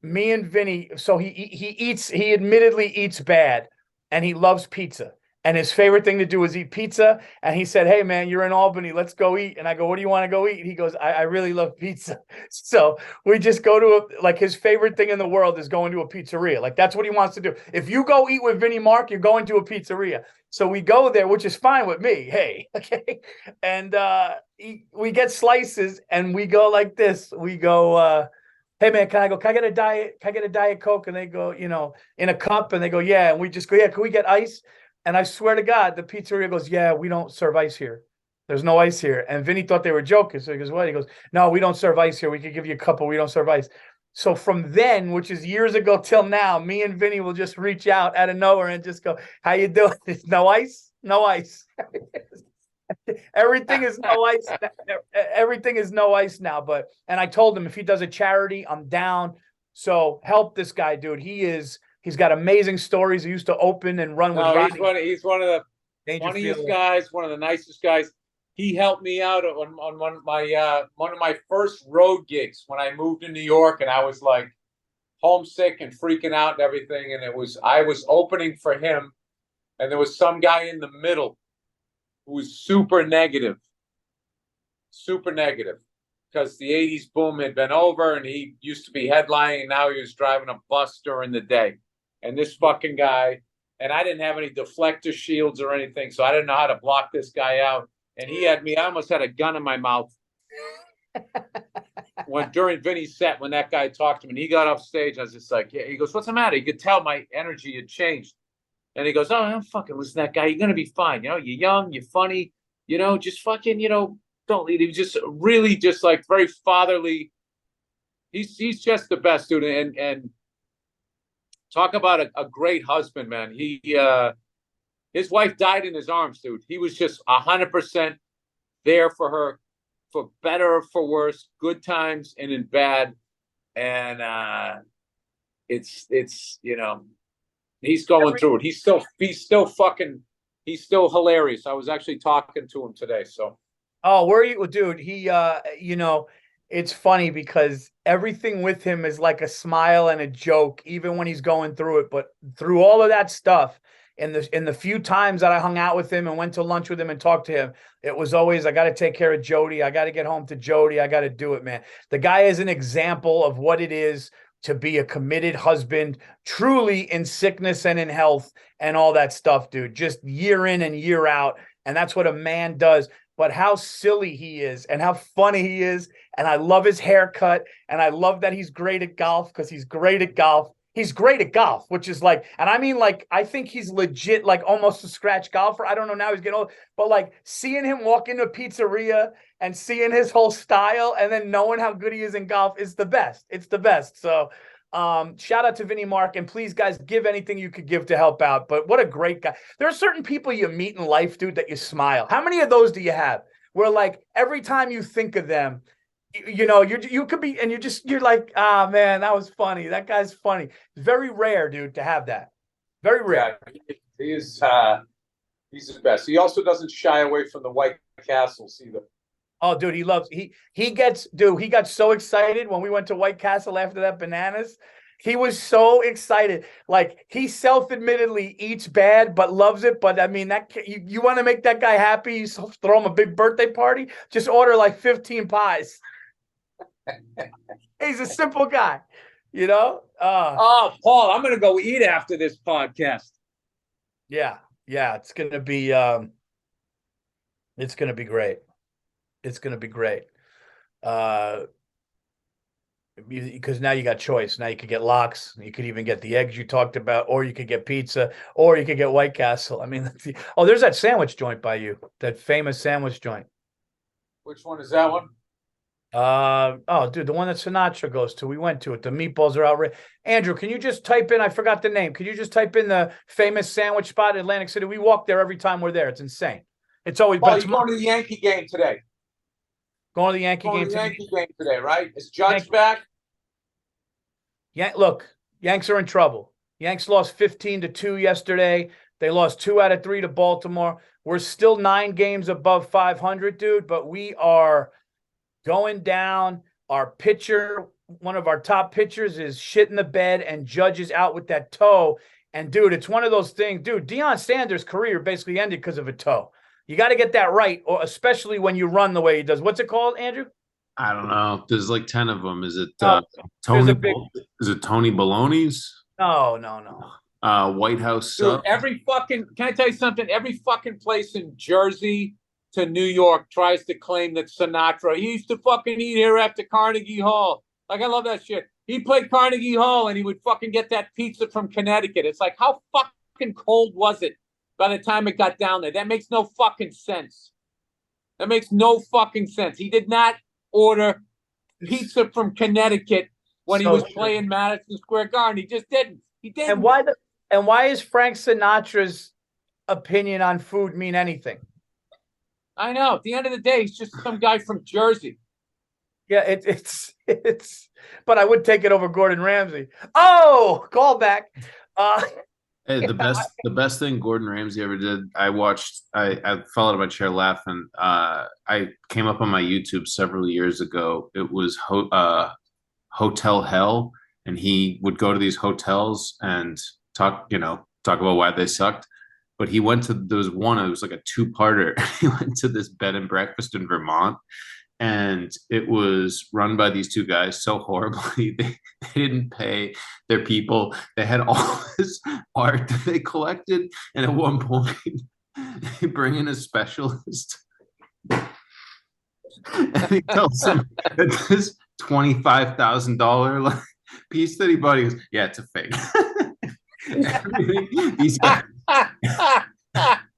me and Vinny. So he admittedly eats bad and he loves pizza. And his favorite thing to do was eat pizza. And he said, hey, man, you're in Albany. Let's go eat. And I go, what do you want to go eat? And he goes, I really love pizza. So we just go to like his favorite thing in the world is going to a pizzeria. Like that's what he wants to do. If you go eat with Vinnie Mark, you're going to a pizzeria. So we go there, which is fine with me. Hey, okay. And we get slices and we go like this. We go, hey man, can I get a Diet Coke? And they go, in a cup. And they go, yeah. And we just go, yeah, can we get ice? And I swear to God, the pizzeria goes, yeah, we don't serve ice here. There's no ice here. And Vinny thought they were joking. So he goes, what? He goes, no, we don't serve ice here. We could give you a couple. We don't serve ice. So from then, which is years ago till now, me and Vinny will just reach out out of nowhere and just go, how you doing? There's no ice? No ice. Everything is no ice. Everything is no ice now. And I told him if he does a charity, I'm down. So help this guy, dude. He's got amazing stories. He used to open and run with Rodney. He's one of the funniest guys, one of the nicest guys. He helped me out on one of my first road gigs when I moved to New York, and I was like homesick and freaking out and everything. And I was opening for him, and there was some guy in the middle who was super negative because the 80s boom had been over, and he used to be headlining, and now he was driving a bus during the day. And this fucking guy, and I didn't have any deflector shields or anything, so I didn't know how to block this guy out. And he had me, I almost had a gun in my mouth during Vinny's set when that guy talked to me. And he got off stage. I was just like, yeah. He goes, what's the matter? He could tell my energy had changed. And he goes, oh, I'm fucking listen to that guy. You're going to be fine. You're young, you're funny, just fucking, don't leave. He was just really just like very fatherly. He's just the best, dude. And talk about a great husband, man. His wife died in his arms, dude. He was just 100% there for her, for better or for worse, good times and in bad. And it's he's going through it. He's still hilarious. I was actually talking to him today. So, oh, where are you, dude? It's funny because everything with him is like a smile and a joke, even when he's going through it. But through all of that stuff, in the few times that I hung out with him and went to lunch with him and talked to him, it was always, I got to take care of Jody. I got to get home to Jody. I got to do it, man. The guy is an example of what it is to be a committed husband, truly in sickness and in health and all that stuff, dude. Just year in and year out. And that's what a man does. But how silly he is and how funny he is. And I love his haircut. And I love that he's great at golf because he's great at golf. He's great at golf, which is like, and I mean, like, I think he's legit, like almost a scratch golfer. I don't know, now he's getting old, but like seeing him walk into a pizzeria and seeing his whole style and then knowing how good he is in golf is the best. It's the best. So shout out to Vinnie Mark, and please, guys, give anything you could give to help out. But what a great guy. there are certain people you meet in life, dude, that you smile. How many of those do you have where like every time you think of them, you could be, and you're like, ah, man, that was funny. That guy's funny. It's very rare, dude, to have that. Very rare. Yeah, he's the best. He also doesn't shy away from the White Castles either. Oh, dude, he got so excited when we went to White Castle after that bananas. He was so excited. Like, he self-admittedly eats bad, but loves it. But I mean, you want to make that guy happy, you throw him a big birthday party, just order like 15 pies. He's a simple guy, Oh, Paul, I'm gonna go eat after this podcast. Yeah, it's gonna be great. It's gonna be great. Because now you got choice. Now you could get lox. You could even get the eggs you talked about, or you could get pizza, or you could get White Castle. I mean, there's that sandwich joint by you, that famous sandwich joint. Which one is that one? Dude, the one that Sinatra goes to. We went to it. The meatballs are outrageous. Andrew, can you just type in? I forgot the name. Can you just type in the famous sandwich spot in Atlantic City? We walk there every time we're there. It's insane. It's always. Oh, you're going to the Yankee game today. Going to the Yankee game today, right? Is Judge back? Yeah, look, Yanks are in trouble. Yanks lost 15-2 yesterday. They lost 2 out of 3 to Baltimore. We're still 9 games above 500, dude, but we are going down. Our pitcher, one of our top pitchers, is shit in the bed, and Judge is out with that toe. And dude, it's one of those things. Dude, Deion Sanders' career basically ended because of a toe. You got to get that right, or especially when you run the way he does. What's it called, Andrew? I don't know. There's like 10 of them. Is it No, Tony? big... Is it Tony Baloney's? No. White House Dude, sub. can I tell you something? Every fucking place in Jersey to New York tries to claim that Sinatra, he used to fucking eat here after Carnegie Hall. Like, I love that shit. He played Carnegie Hall and he would fucking get that pizza from Connecticut. It's like, how fucking cold was it by the time it got down there? That makes no fucking sense. That makes no fucking sense. He did not order pizza from Connecticut when he was playing Madison Square Garden. He just didn't. He didn't. And why is Frank Sinatra's opinion on food mean anything? I know. At the end of the day, he's just some guy from Jersey. Yeah, it's. But I would take it over Gordon Ramsay. Oh, call back. Hey, the best thing Gordon Ramsay ever did. I fell out of my chair laughing. I came up on my YouTube several years ago. It was Hotel Hell, and he would go to these hotels and talk about why they sucked. But he went to, there was one, it was like a two-parter. He went to this bed and breakfast in Vermont, and it was run by these two guys so horribly. They didn't pay their people. They had all this art that they collected, and at one point they bring in a specialist and he tells them that this $25,000 piece that he bought, he goes, yeah, it's a fake.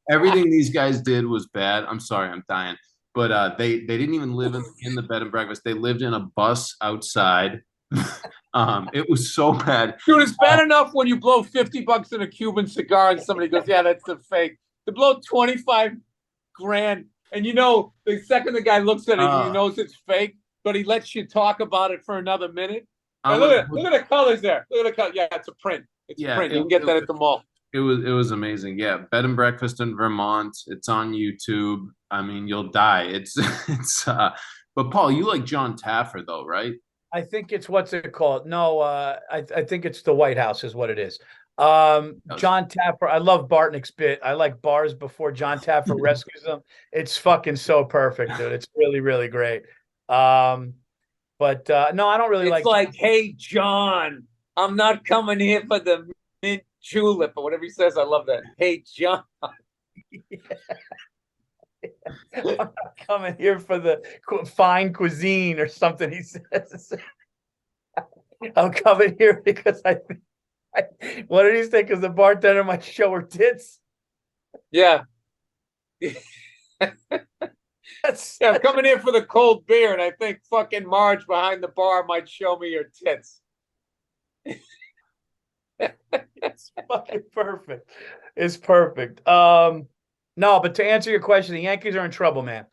Everything these guys did was bad. I'm sorry, I'm dying. But they didn't even live in the bed and breakfast. They lived in a bus outside. It was so bad. Dude, it's bad enough when you blow $50 in a Cuban cigar and somebody goes, yeah, that's a fake. To blow 25 grand, and the second the guy looks at it, he knows it's fake, but he lets you talk about it for another minute. Look at the colors there. Look at the color. Yeah, it's a print. It's a print. You can get that at the mall. It was amazing. Yeah, bed and breakfast in Vermont. It's on YouTube. I mean, you'll die. It's but Paul, you like John Taffer though, right? I think it's, what's it called? No, I think it's the White House is what it is. John Taffer. I love Bartnick's bit. I like bars before John Taffer rescues them. It's fucking so perfect, dude. It's really, really great. But no, I don't really like. It's like, hey, John, I'm not coming here for the mint julep or whatever he says. I love that. Hey, John. Yeah. I'm not coming here for the fine cuisine or something, he says. I'm coming here because what did he say? Because the bartender might show her tits. Yeah. I'm coming here for the cold beer, and I think fucking Marge behind the bar might show me her tits. It's fucking perfect. It's perfect. No, but to answer your question, the Yankees are in trouble, man.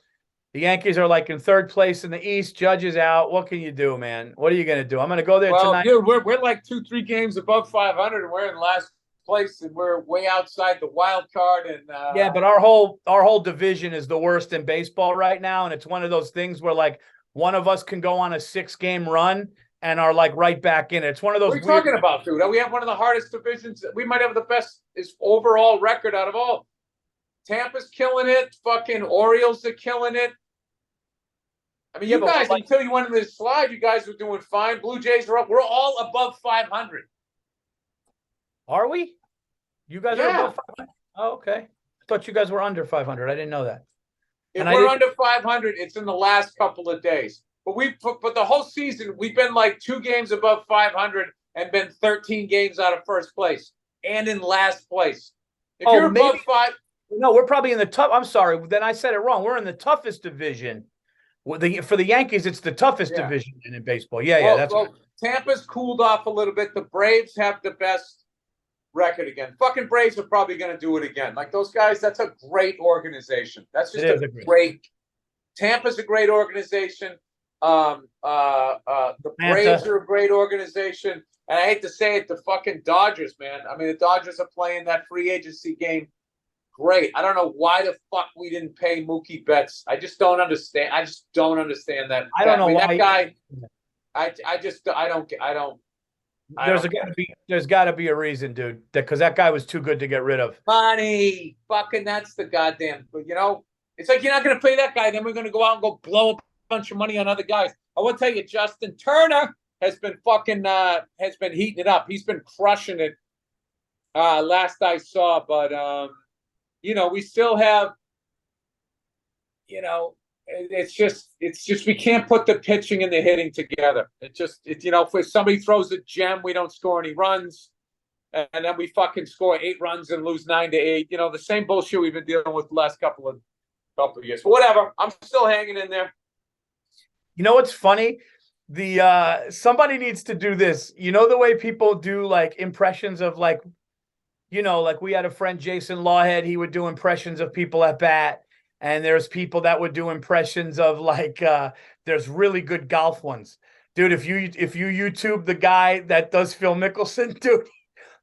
The Yankees are like in third place in the East. Judge is out. What can you do, man? What are you going to do? I'm going to go there tonight. Dude, we're like 2-3 games above 500, and we're in last place, and we're way outside the wild card. And yeah, but our whole division is the worst in baseball right now, and it's one of those things where like one of us can go on a 6-game run and are like right back in it. It's one of those. What are you talking about, dude? We have one of the hardest divisions. We might have the best overall record out of all. Tampa's killing it. Fucking Orioles are killing it. I mean, you guys, until you went in this slide, you guys were doing fine. Blue Jays are up. We're all above 500. Are we? You guys are above 500? Oh, okay. I thought you guys were under 500. I didn't know that. If we're under 500, it's in the last couple of days. But the whole season, we've been like 2 games above 500 and been 13 games out of first place and in last place. If you're above 5... No, we're probably in the tough. I'm sorry. Then I said it wrong. We're in the toughest division. For the Yankees, it's the toughest division in baseball. Yeah, Tampa's cooled off a little bit. The Braves have the best record again. Fucking Braves are probably going to do it again. Like those guys, that's a great organization. That's just a great. Tampa's a great organization. The Braves are a great organization. And I hate to say it, the fucking Dodgers, man. I mean, the Dodgers are playing that free agency game. Great. I don't know why the fuck we didn't pay Mookie Betts. I just don't understand. I don't understand that. I don't know why that guy. I don't. There's got to be a reason, dude. Because that guy was too good to get rid of. Money, fucking, that's the goddamn. It's like you're not going to pay that guy, then we're going to go out and go blow a bunch of money on other guys. I will tell you, Justin Turner has been heating it up. He's been crushing it. Last I saw, but we still have. It's just we can't put the pitching and the hitting together. If somebody throws a gem, we don't score any runs, and then we fucking score 8 runs and lose 9-8. The same bullshit we've been dealing with the last couple of years. But whatever, I'm still hanging in there. You know what's funny? Somebody needs to do this. The way people do like impressions of like we had a friend, Jason Lawhead, he would do impressions of people at bat. And there's people that would do impressions of like, there's really good golf ones. Dude, if you YouTube the guy that does Phil Mickelson,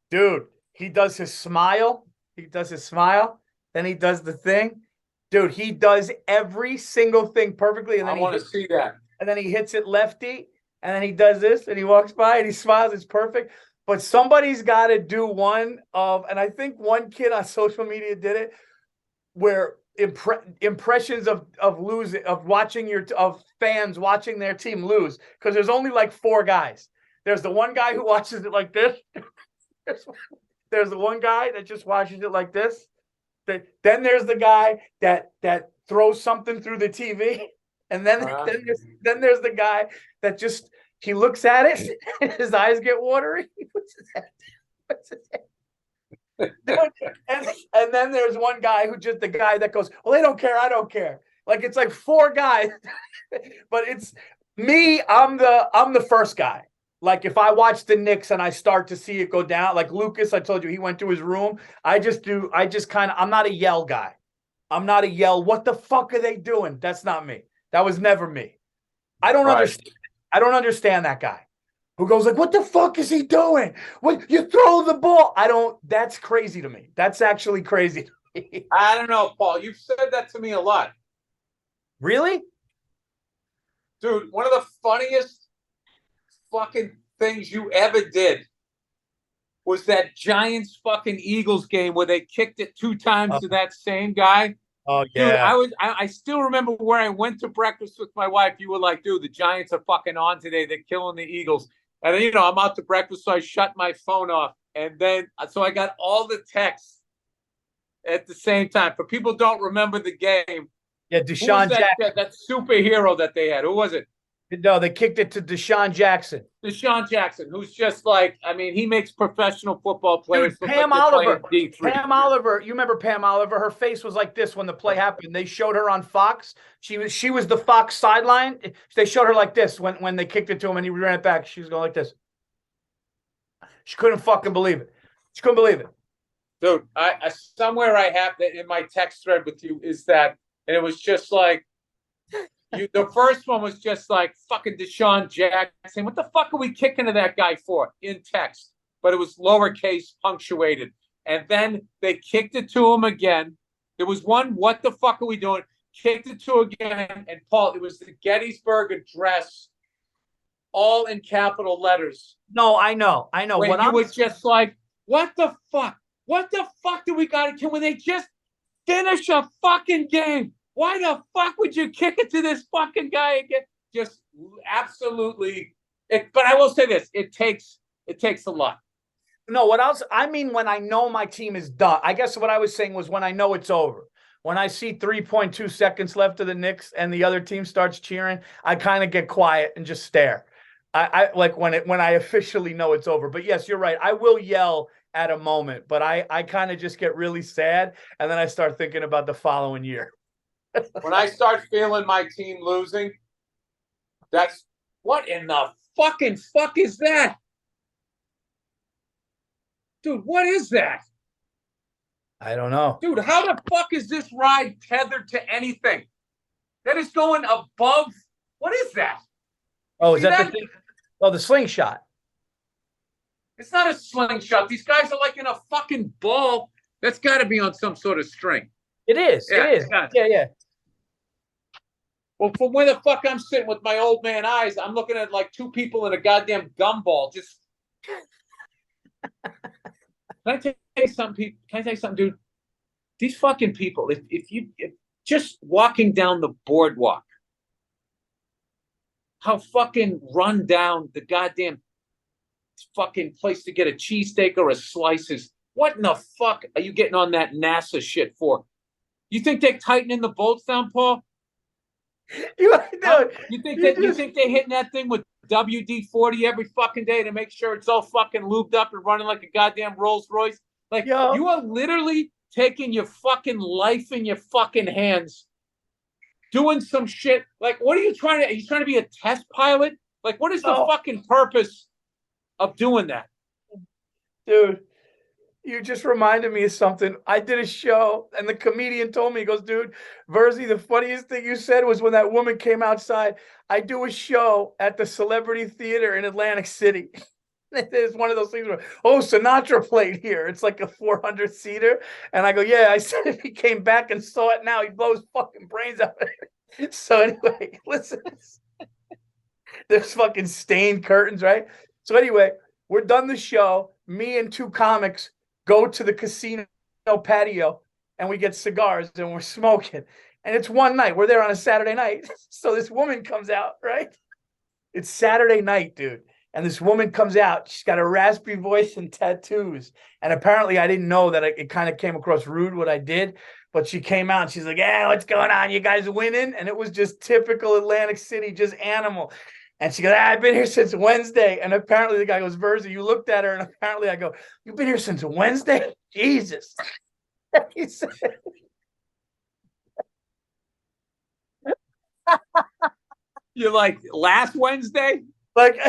dude, he does his smile. Then he does the thing. Dude, he does every single thing perfectly. And then I want to see that. And then he hits it lefty. And then he does this and he walks by and he smiles. It's perfect. But somebody's got to do one of, and I think one kid on social media did it, where impressions of losing, of fans watching their team lose, because there's only like 4 guys. There's the one guy who watches it like this. There's the one guy that just watches it like this. Then there's the guy that throws something through the TV, and then there's the guy that just he looks at it and his eyes get watery. He puts his head. And then there's one guy the guy that goes, well, they don't care, I don't care. Like it's like 4 guys, but it's me. I'm the first guy. Like if I watch the Knicks and I start to see it go down, like Lucas, I told you he went to his room. I'm not a yell guy. I'm not a yell. What the fuck are they doing? That's not me. That was never me. I don't understand. I don't understand that guy who goes like, what the fuck is he doing? What, you throw the ball. That's crazy to me. That's actually crazy to me. I don't know, Paul. You've said that to me a lot. Really? Dude, one of the funniest fucking things you ever did was that Giants fucking Eagles game where they kicked it 2 times to that same guy. Oh yeah. Dude, I still remember where I went to breakfast with my wife. You were like, dude, the Giants are fucking on today. They're killing the Eagles. And then, I'm out to breakfast, so I shut my phone off. And then, so I got all the texts at the same time. For people who don't remember the game. Yeah, DeSean Jackson. That superhero that they had. Who was it? No, they kicked it to DeSean Jackson. DeSean Jackson, who's just like, he makes professional football players. Dude, Pam Oliver. Pam Oliver. You remember Pam Oliver? Her face was like this when the play happened. They showed her on Fox. She was the Fox sideline. They showed her like this when they kicked it to him and he ran it back. She was going like this. She couldn't fucking believe it. She couldn't believe it. Dude, I somewhere I have that in my text thread with you is that, and it was just like, the first one was just like fucking DeSean Jackson. What the fuck are we kicking to that guy for in text? But it was lowercase punctuated. And then they kicked it to him again. There was one, what the fuck are we doing? Kicked it to again. And Paul, it was the Gettysburg Address, all in capital letters. No, I know. When you were just like, what the fuck? What the fuck do we got to do when they just finish a fucking game? Why the fuck would you kick it to this fucking guy again? Just absolutely. But I will say this: it takes a lot. No, what else? I mean, when I know my team is done. I guess what I was saying was when I know it's over. When I see 3.2 seconds left of the Knicks and the other team starts cheering, I kind of get quiet and just stare. I like when I officially know it's over. But yes, you're right. I will yell at a moment, but I kind of just get really sad, and then I start thinking about the following year. When I start feeling my team losing, that's what in the fucking fuck is that? Dude, what is that? I don't know. Dude, how the fuck is this ride tethered to anything? That is going above. What is that? Oh, is that the thing? Oh, the slingshot. It's not a slingshot. These guys are like in a fucking ball. That's got to be on some sort of string. It is. Yeah, it is. Yeah. Well, from where the fuck I'm sitting with my old man eyes, I'm looking at like 2 people in a goddamn gumball just Can I tell you something, Can I tell you something, dude? These fucking people, if just walking down the boardwalk, how fucking run down the goddamn fucking place to get a cheesesteak or a slice is. What in the fuck are you getting on that NASA shit for? You think they're tightening the bolts down, Paul? You think they're hitting that thing with WD-40 every fucking day to make sure it's all fucking lubed up and running like a goddamn Rolls Royce? Like, you are literally taking your fucking life in your fucking hands, doing some shit. Like, what are you trying to? Are you trying to be a test pilot? Like, what is the fucking purpose of doing that? Dude, you just reminded me of something. I did a show, and the comedian told me, he goes, dude, Virzi, the funniest thing you said was when that woman came outside. I do a show at the Celebrity Theater in Atlantic City. It's one of those things where, Sinatra played here. It's like a 400-seater. And I go, yeah. I said if he came back and saw it now, he'd blow his fucking brains out. So anyway, listen. There's fucking stained curtains, right? So anyway, we're done the show. Me and two comics go to the casino patio, and we get cigars, and we're smoking. And it's one night. We're there on a Saturday night. So this woman comes out, right? It's Saturday night, dude. And this woman comes out. She's got a raspy voice and tattoos. And apparently I didn't know that it kind of came across rude what I did. But she came out and she's like, yeah, what's going on? You guys winning? And it was just typical Atlantic City, just animal. And she goes, I've been here since Wednesday. And apparently the guy goes, Virzi, you looked at her. And apparently I go, you've been here since Wednesday? Jesus. He said, you're like, last Wednesday? Like,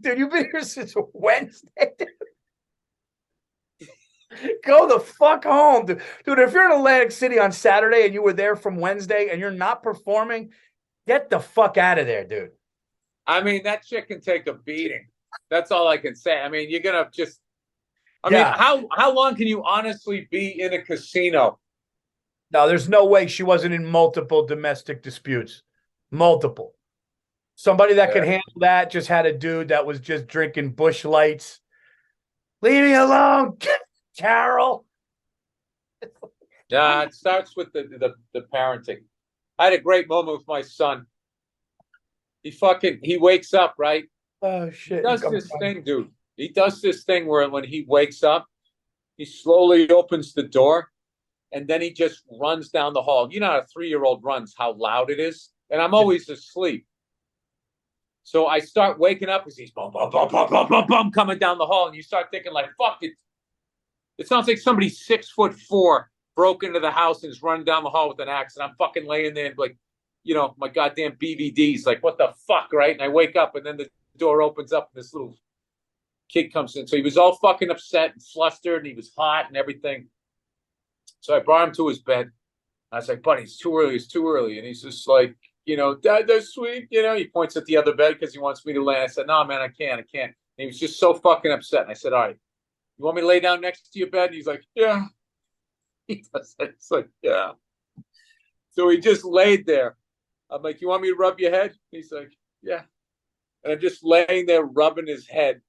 dude, you've been here since Wednesday, dude. Go the fuck home, dude. Dude, if you're in Atlantic City on Saturday and you were there from Wednesday and you're not performing, get the fuck out of there, dude. I mean, that shit can take a beating. That's all I can say. I mean, you're gonna just. I mean, how long can you honestly be in a casino? No, there's no way she wasn't in multiple domestic disputes. Multiple. Somebody that could handle that just had a dude that was just drinking Busch Lights. Leave me alone, Carol. Yeah, it starts with the parenting. I had a great moment with my son. He wakes up, right? Oh, shit. He does this thing, dude. He does this thing where when he wakes up, he slowly opens the door, and then he just runs down the hall. You know how a 3-year-old runs, how loud it is? And I'm always asleep. So I start waking up as he's bum, bum, bum, bum, bum, bum, bum, coming down the hall, and you start thinking like, fuck it. It sounds like somebody 6'4" broke into the house and is running down the hall with an axe, and I'm fucking laying there and like, you know, my goddamn BVDs, like, what the fuck, right? And I wake up, and then the door opens up, and this little kid comes in. So he was all fucking upset and flustered, and he was hot and everything. So I brought him to his bed. I was like, buddy, it's too early. And he's just like, you know, Dad, that's sweet. You know, he points at the other bed because he wants me to lay. I said, no, man, I can't. And he was just so fucking upset. And I said, all right, you want me to lay down next to your bed? And he's like, yeah. He does it. It's like, yeah. So he just laid there. I'm like, you want me to rub your head? He's like, yeah. And I'm just laying there rubbing his head.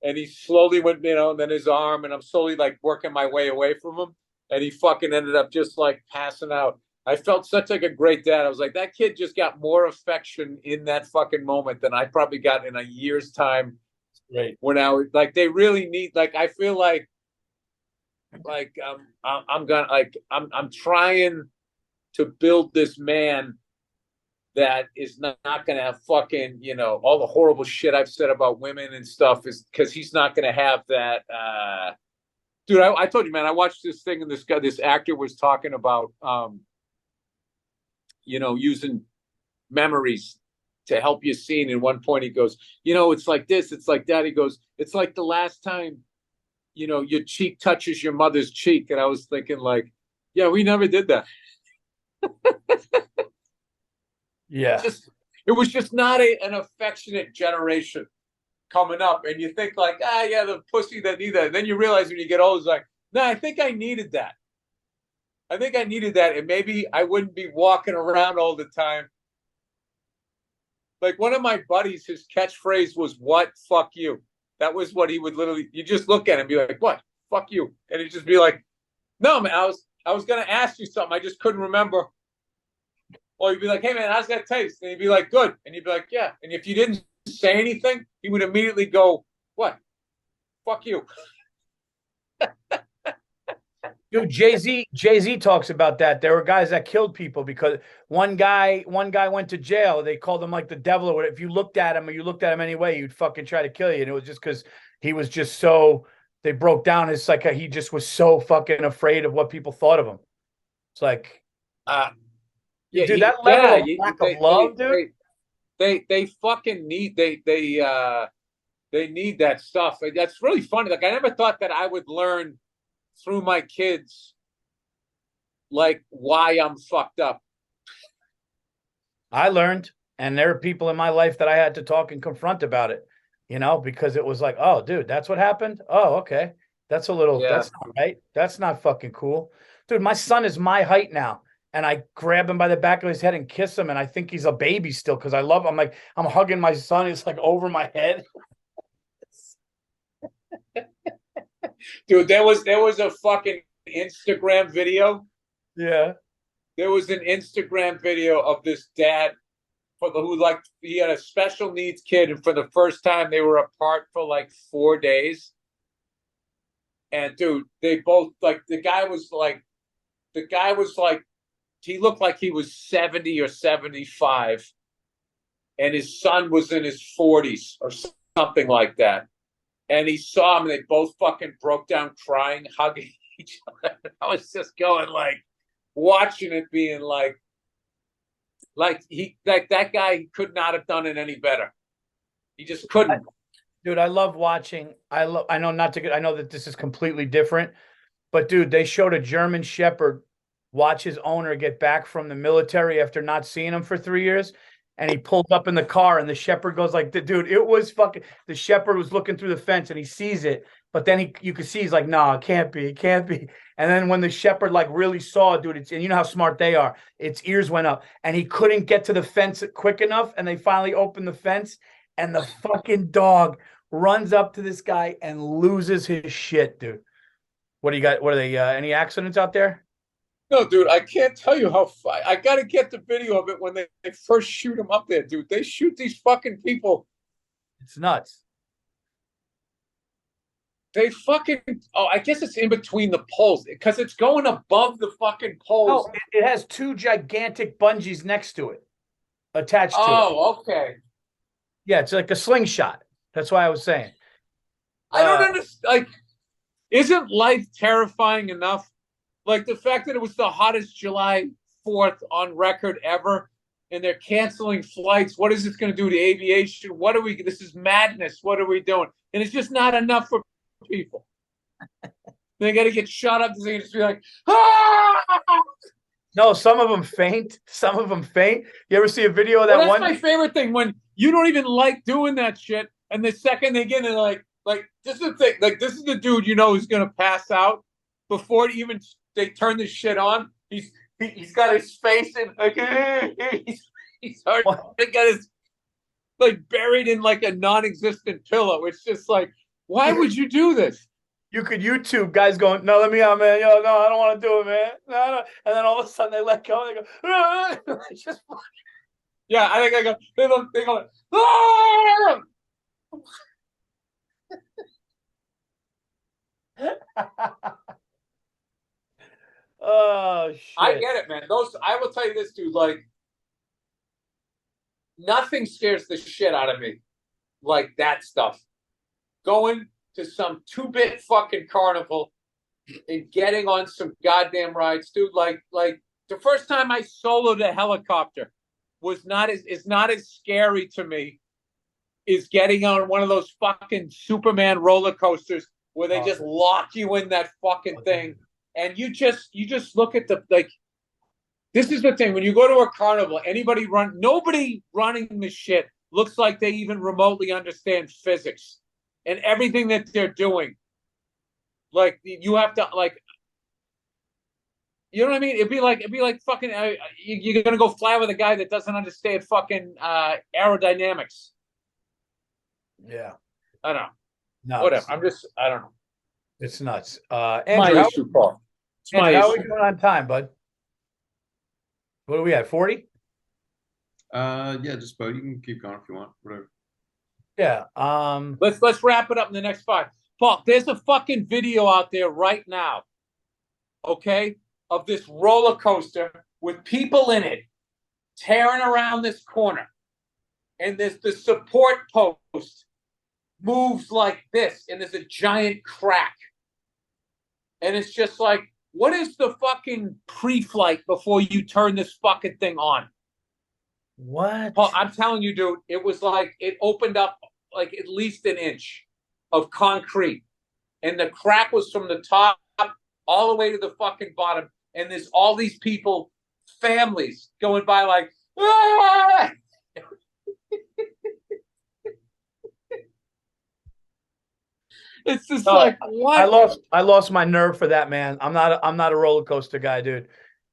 And he slowly went, you know, and then his arm. And I'm slowly like working my way away from him. And he fucking ended up just like passing out. I felt such like a great dad. I was like, that kid just got more affection in that fucking moment than I probably got in a year's time. Right. When I was like, they really need, like, I feel like I'm trying to build this man that is not going to have fucking, you know, all the horrible shit I've said about women and stuff is because he's not going to have that. Dude, I told you, man, I watched this thing and this actor was talking about, you know, using memories to help you see. And at one point he goes, you know, it's like this, it's like that. He goes, it's like the last time, you know, your cheek touches your mother's cheek. And I was thinking like, yeah, we never did that. Yeah. It was just not an affectionate generation coming up. And you think like, yeah, the pussy that need that. And then you realize when you get old, it's like, no, I think I needed that. And maybe I wouldn't be walking around all the time. Like one of my buddies, his catchphrase was, what? Fuck you. That was what he would literally. You just look at him and be like, "What? Fuck you!" And he'd just be like, "No, man, I was gonna ask you something. I just couldn't remember." Or you'd be like, "Hey, man, how's that taste?" And he'd be like, "Good." And you'd be like, "Yeah." And if you didn't say anything, he would immediately go, "What? Fuck you." Dude, Jay-Z talks about that. There were guys that killed people because one guy went to jail. They called him like the devil or whatever. If you looked at him or you looked at him anyway, he'd fucking try to kill you. And it was just because he was just so, they broke down his he just was so fucking afraid of what people thought of him. It's like, yeah, dude, that level of lack of love, dude. They fucking need they need that stuff. That's really funny. Like I never thought that I would learn through my kids like why I'm fucked up. I learned, and there are people in my life that I had to talk and confront about it, because it was like, oh, dude, that's what happened. Oh, okay. That's that's not right. That's not fucking cool. Dude, my son is my height now. And I grab him by the back of his head and kiss him. And I think he's a baby still because I love him. I'm hugging my son. It's like over my head. Dude, there was a fucking Instagram video. Yeah. There was an Instagram video of this dad he had a special needs kid, and for the first time they were apart for like 4 days. And dude, they both the guy was like he looked like he was 70 or 75, and his son was in his 40s or something like that. And he saw him, and they both fucking broke down crying, hugging each other. I was just going watching it, being that guy could not have done it any better. He just couldn't. Dude, I love watching. I know that this is completely different, but dude, they showed a German Shepherd watch his owner get back from the military after not seeing him for 3 years. And he pulled up in the car and the shepherd goes dude, it was fucking, the shepherd was looking through the fence and he sees it. But then you could see, he's like, no, it can't be. And then when the shepherd really saw, dude, and you know how smart they are, its ears went up and he couldn't get to the fence quick enough. And they finally opened the fence and the fucking dog runs up to this guy and loses his shit, dude. What do you got? What are they, any accidents out there? No, dude, I can't tell you how I got to get the video of it when they first shoot them up there, dude. They shoot these fucking people. It's nuts. They fucking, I guess it's in between the poles because it's going above the fucking poles. Oh, it has two gigantic bungees next to it, attached to it. Oh, okay. Yeah, it's like a slingshot. That's why I was saying. I don't understand. Isn't life terrifying enough? Like the fact that it was the hottest July 4th on record ever, and they're canceling flights. What is this going to do to aviation? This is madness. What are we doing? And it's just not enough for people. They got to get shot up. They just be like, ah! No, some of them faint. You ever see a video of that one? That's my favorite thing, when you don't even like doing that shit, and the second they get in, like this is the thing. Like, this is the dude who's going to pass out before they turn this shit on. He's got his face in he's hard. He got his buried in a non-existent pillow. It's just why would you do this? You could YouTube guys going, no, let me out, man. Yo, no, I don't want to do it, man. No. And then all of a sudden they let go. They go, ah! It's just yeah. I think I go. They go. Ah! Oh shit! I get it, man. I will tell you this, dude. Nothing scares the shit out of me like that stuff. Going to some 2-bit fucking carnival and getting on some goddamn rides, dude. Like the first time I soloed a helicopter was not as scary to me as getting on one of those fucking Superman roller coasters where they just lock you in that fucking thing. And you just look at this is the thing. When you go to a carnival, nobody running the shit looks like they even remotely understand physics and everything that they're doing. You have to you know what I mean? It'd be like fucking, you're going to go fly with a guy that doesn't understand fucking aerodynamics. Yeah. I don't know. No, Whatever. I don't know. it's nuts. My Andrew, issue, Paul. It's my Andrew, how are we issue. doing on time, bud? What are we at? 40? Yeah, just about. You can keep going if you want. Whatever. Yeah. Let's wrap it up in the next 5. Paul, there's a fucking video out there right now, okay, of this roller coaster with people in it tearing around this corner, and there's the support post moves like this, and there's a giant crack, and it's just like, what is the fucking pre-flight before you turn this fucking thing on? What? Paul, I'm telling you, dude, it was like it opened up like at least an inch of concrete, and the crack was from the top all the way to the fucking bottom, and there's all these people, families going by like, ah! It's just like, what? I lost my nerve for that, man. I'm not a roller coaster guy, dude.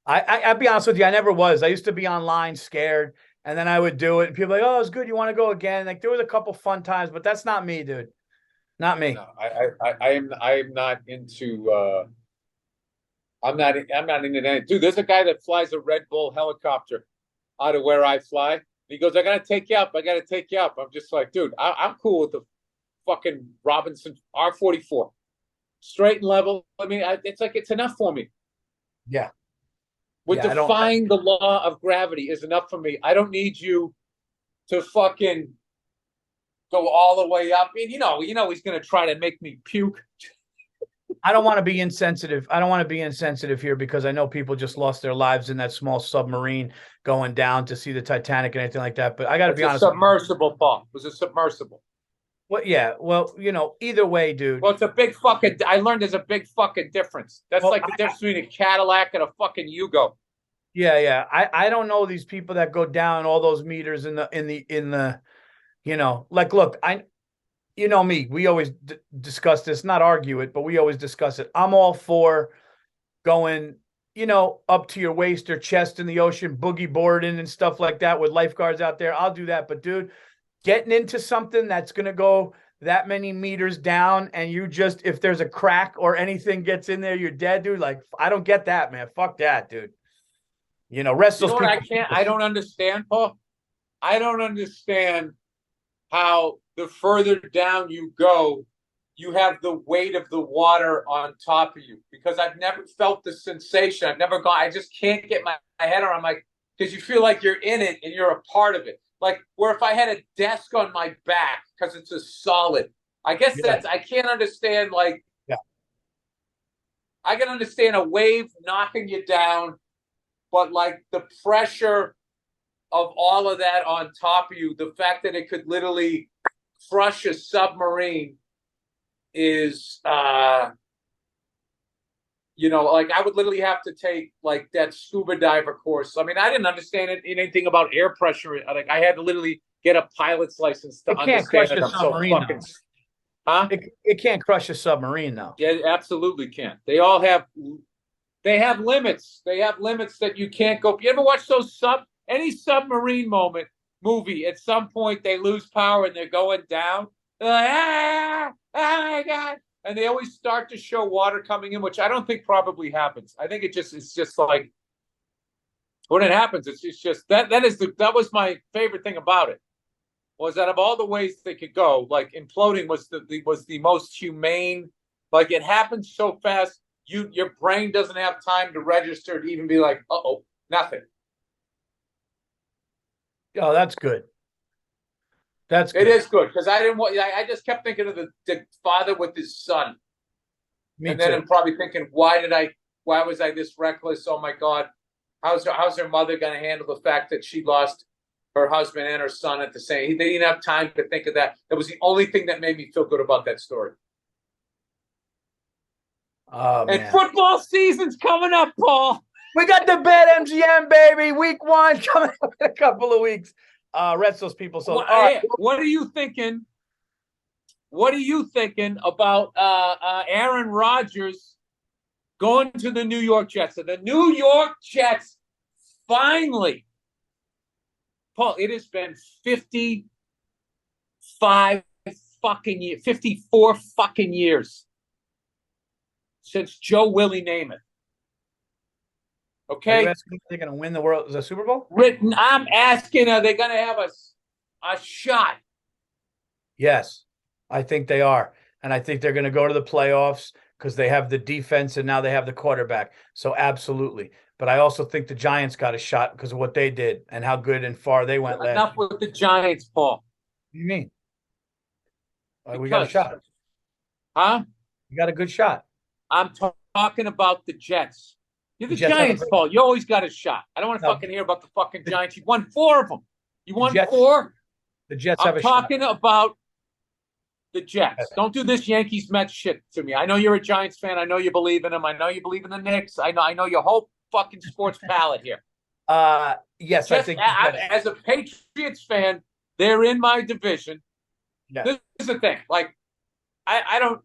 I'll be honest with you, I never was. I used to be online scared, and then I would do it, and people were like, oh, it's good. You want to go again? Like there was a couple fun times, but that's not me, dude. Not me. No, I am not into I'm not into that. Dude, there's a guy that flies a Red Bull helicopter out of where I fly. He goes, I gotta take you up. I gotta take you up. I'm just like, dude, I'm cool with the fucking Robinson R-44. Straight and level. I mean, it's like it's enough for me. Yeah. With defying the law of gravity is enough for me. I don't need you to fucking go all the way up. And you know he's gonna try to make me puke. I don't want to be insensitive. I don't want to be insensitive here because I know people just lost their lives in that small submarine going down to see the Titanic and anything like that. But I got to be honest. Submersible, Paul. It was a submersible. Well, yeah. Well, either way, dude. Well, it's a big fucking. I learned there's a big fucking difference. That's like the difference between a Cadillac and a fucking Yugo. Yeah, yeah. I don't know these people that go down all those meters in the like, look, you know me, we always discuss this, not argue it, but we always discuss it. I'm all for going, up to your waist or chest in the ocean, boogie boarding and stuff like that with lifeguards out there. I'll do that. But dude, getting into something that's going to go that many meters down and if there's a crack or anything gets in there, you're dead, dude. Like, I don't get that, man. Fuck that, dude. Rest those people. I don't understand, Paul. I don't understand how the further down you go, you have the weight of the water on top of you. Because I've never felt the sensation. I've never gone. I just can't get my head around. Like, because you feel like you're in it and you're a part of it. Like, where if I had a desk on my back because it's a solid. I guess I can't understand. Like, I can understand a wave knocking you down, but like the pressure of all of that on top of you, the fact that it could literally crush a submarine is, like I would literally have to take like that scuba diver course. I mean, I didn't understand anything about air pressure. Like I had to literally get a pilot's license to understand it. I'm so fucking. Huh? It can't crush a submarine, though. Yeah, it absolutely can't. They have limits. They have limits that you can't go. You ever watch any submarine movie? At some point, they lose power and they're going down. They're like, oh my God. And they always start to show water coming in, which I don't think probably happens. I think it's just like when it happens, it's just that was my favorite thing about it. Was that of all the ways they could go, like imploding was the most humane. Like it happens so fast, your brain doesn't have time to register to even be like, nothing. Oh, that's good. That's good. It is good because I just kept thinking of the father with his son. Me then too. I'm probably thinking, why was I this reckless? Oh my God. How's her mother going to handle the fact that she lost her husband and her son at the same? They didn't have time to think of that. That was the only thing that made me feel good about that story. Oh, and man. Football season's coming up, Paul. We got the BetMGM, baby. Week 1 coming up in a couple of weeks. Rest those people. So, what are you thinking? What are you thinking about Aaron Rodgers going to the New York Jets? So the New York Jets finally, Paul, it has been 55 fucking years, 54 fucking years since Joe Willie Namath. Okay? Are you asking if they're going to win the Super Bowl? I'm asking, are they going to have a shot? Yes, I think they are. And I think they're going to go to the playoffs because they have the defense and now they have the quarterback. So absolutely. But I also think the Giants got a shot because of what they did and how good and far they went last year. Enough with the Giants, Paul. What do you mean? We got a shot. Huh? You got a good shot. I'm talking about the Jets. You're the Giants, Paul. You always got a shot. I don't want to fucking hear about the fucking Giants. You won 4 of them. You won 4? The Jets have a shot. I'm talking about the Jets. Okay. Don't do this Yankees Mets shit to me. I know you're a Giants fan. I know you believe in them. I know you believe in the Knicks. I know your whole fucking sports palette here. Yes, I think as a Patriots fan, they're in my division. Yeah. This is the thing. Like, I don't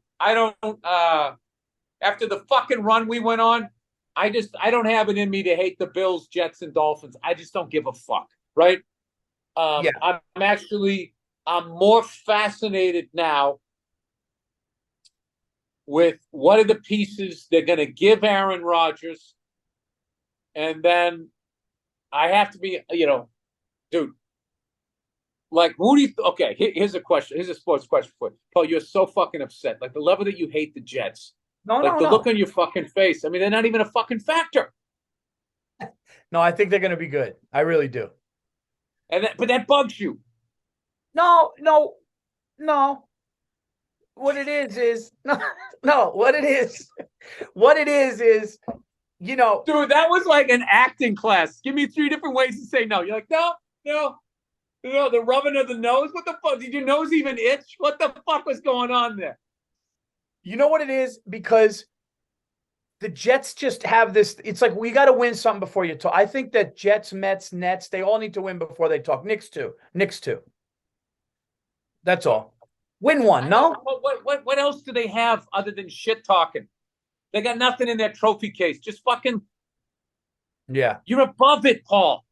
after the fucking run we went on, I don't have it in me to hate the Bills, Jets, and Dolphins. I just don't give a fuck, right? I'm more fascinated now with what are the pieces they're going to give Aaron Rodgers. And then I have to be, dude, like, who do you, okay, here's a question. Here's a sports question for you. Paul, you're so fucking upset. Like, the level that you hate the Jets. No. Look on your fucking face. I mean, they're not even a fucking factor. No, I think they're going to be good. I really do. But that bugs you. No. What it is no. What it is, dude, that was like an acting class. Give me 3 different ways to say no. You're like, no, the rubbing of the nose. What the fuck? Did your nose even itch? What the fuck was going on there? You know what it is? Because the Jets just have this. It's like, we got to win something before you talk. I think that Jets, Mets, Nets, they all need to win before they talk. Knicks too. That's all. Win one, no? What else do they have other than shit talking? They got nothing in their trophy case. Just fucking. Yeah. You're above it, Paul.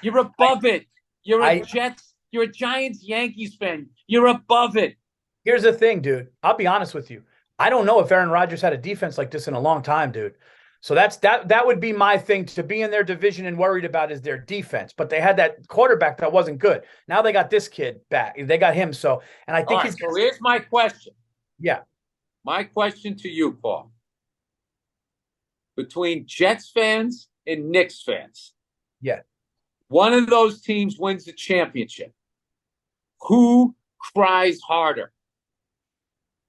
You're above it. You're a Giants Yankees fan. You're above it. Here's the thing, dude. I'll be honest with you. I don't know if Aaron Rodgers had a defense like this in a long time, dude. So that would be my thing, to be in their division and worried about is their defense. But they had that quarterback that wasn't good. Now they got this kid back. They got him. So, and I think so here's my question. Yeah. My question to you, Paul. Between Jets fans and Knicks fans. Yeah. One of those teams wins the championship. Who cries harder?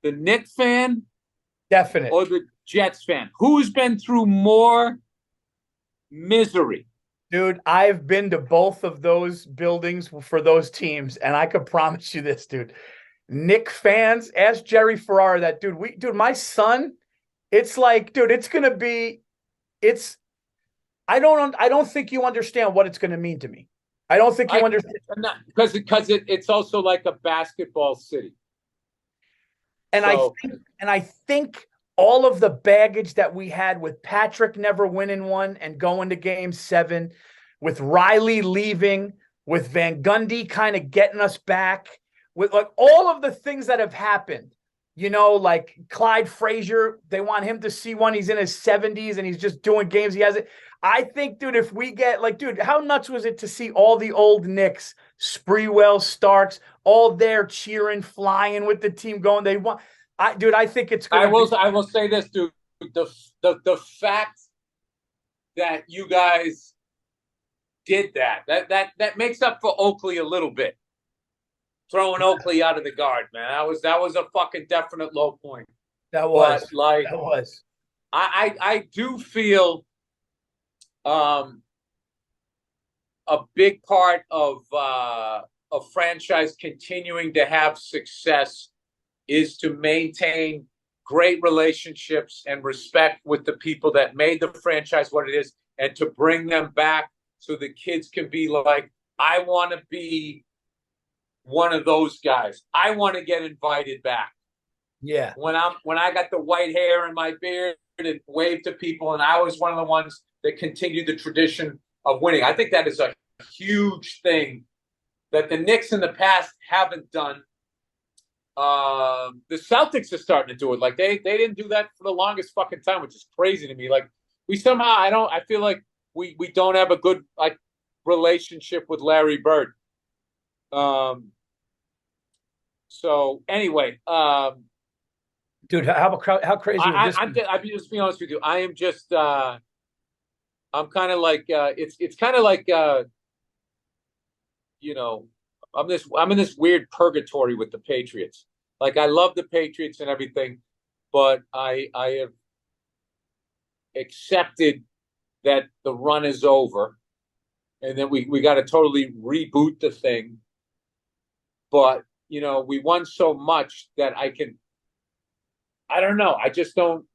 The Knicks fan? Definite. Or the Jets fan? Who's been through more misery? Dude, I've been to both of those buildings for those teams, and I could promise you this, dude. Knicks fans, ask Jerry Ferrara that, dude, my son, it's like, dude, I don't think you understand what it's going to mean to me. I don't think you understand. Because it's also like a basketball city. And I think all of the baggage that we had with Patrick never winning one and going to game 7, with Riley leaving, with Van Gundy kind of getting us back, with like all of the things that have happened, like Clyde Frazier, they want him to see one. He's in his 70s and he's just doing games. He has it. I think, dude, if we get how nuts was it to see all the old Knicks, Sprewell, Starks, all there cheering, flying with the team going. They want. I think it's going to I will say this, dude. The fact that you guys did that makes up for Oakley a little bit. Throwing Oakley out of the guard, man. That was a fucking definite low point. That was. That was. I do feel a big part of a franchise continuing to have success is to maintain great relationships and respect with the people that made the franchise what it is, and to bring them back so the kids can be like, I want to be one of those guys. I want to get invited back. Yeah. When I got the white hair and my beard and waved to people, and I was one of the ones that continued the tradition of winning. I think that is a huge thing that the Knicks in the past haven't done. The Celtics are starting to do it. Like they didn't do that for the longest fucking time, which is crazy to me. Like we somehow I feel like we don't have a good like relationship with Larry Bird. So anyway, dude, how crazy would this be? I'm just being honest with you. I am just I'm kind of like it's kind of like you know, I'm in this weird purgatory with the Patriots. Like I love the Patriots and everything, but I have accepted that the run is over and that we got to totally reboot the thing. But, you know, we won so much that I don't know. I just don't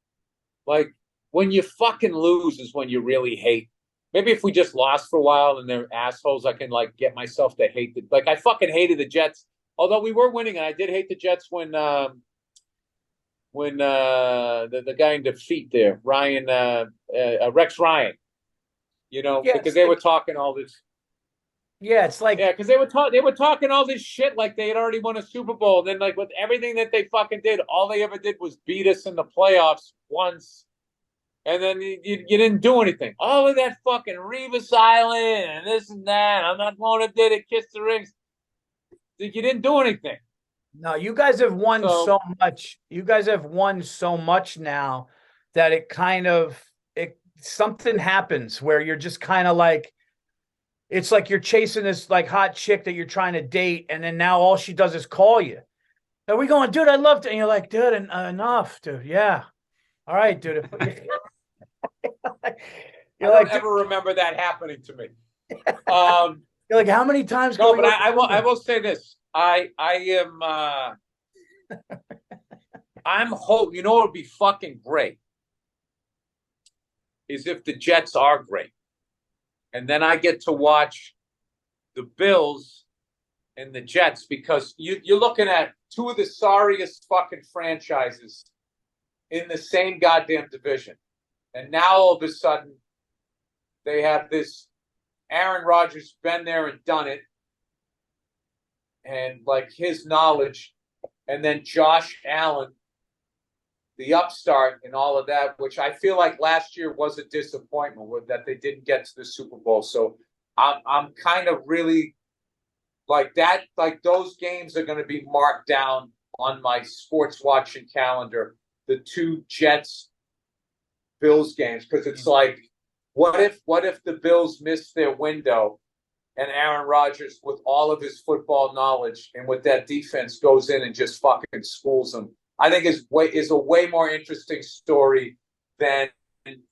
like when you fucking lose is when you really hate. Maybe if we just lost for a while and they're assholes, I can like get myself to hate the like I fucking hated the Jets. Although we were winning, and I did hate the Jets when the guy in defeat there, Ryan Rex Ryan, you know, Yeah, because they were talking all this. Yeah, it's like Yeah, because they were talking all this shit like they had already won a Super Bowl. And then like with everything that they fucking did, all they ever did was beat us in the playoffs once. And then you didn't do anything. All of that fucking Revis Island and this and that. I'm not going to did it, kiss the rings. You didn't do anything. no, you guys have won so much. You guys have won so much now that it kind of something happens where you're just kind of like it's like you're chasing this like hot chick that you're trying to date, and then now all she does is call you. Are we going, dude? I loved it. And you're like, dude, enough, dude. Yeah. All right, dude. You're I don't ever remember that happening to me. You're like, how many times? No, but I will say this. I am I'm hope you know what would be fucking great is if the Jets are great. And then I get to watch the Bills and the Jets because you're looking at two of the sorriest fucking franchises in the same goddamn division. And now all of a sudden they have this Aaron Rodgers been there and done it. And like his knowledge, and then Josh Allen, the upstart and all of that, which I feel like last year was a disappointment with that they didn't get to the Super Bowl. So I'm kind of really like that. Like those games are going to be marked down on my sports watching calendar. The two Jets Bills games, because it's like, what if the Bills miss their window and Aaron Rodgers, with all of his football knowledge and with that defense, goes in and just fucking schools them? I think is a way more interesting story than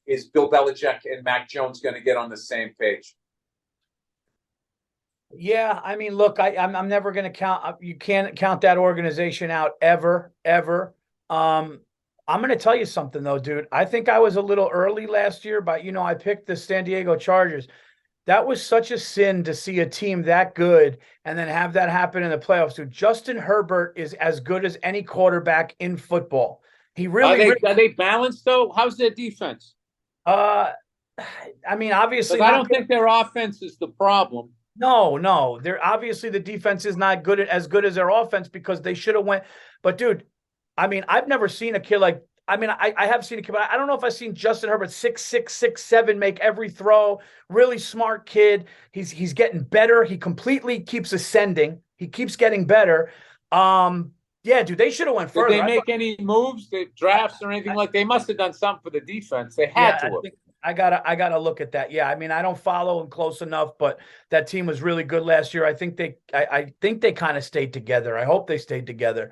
is Bill Belichick and Mac Jones going to get on the same page. Yeah, I mean, look, I'm never going to count. You can't count that organization out ever. I'm going to tell you something though, dude. I think I was a little early last year, but I picked the San Diego Chargers. That was such a sin to see a team that good and then have that happen in the playoffs. Dude, Justin Herbert is as good as any quarterback in football. He really are they balanced though? How's their defense? I mean, obviously, I don't think their offense is the problem. No, they're obviously the defense is not as good as their offense because they should have went. But dude, I mean, I've never seen a kid like. I mean, I have seen a kid, but I don't know if I've seen Justin Herbert 6'6", 6'7", make every throw. Really smart kid. He's getting better. He completely keeps ascending. He keeps getting better. Yeah, dude, they should have went further. Did they make any moves, drafts or anything like? They must have done something for the defense. They had to. I gotta look at that. Yeah, I mean, I don't follow them close enough, but that team was really good last year. I think they kind of stayed together. I hope they stayed together.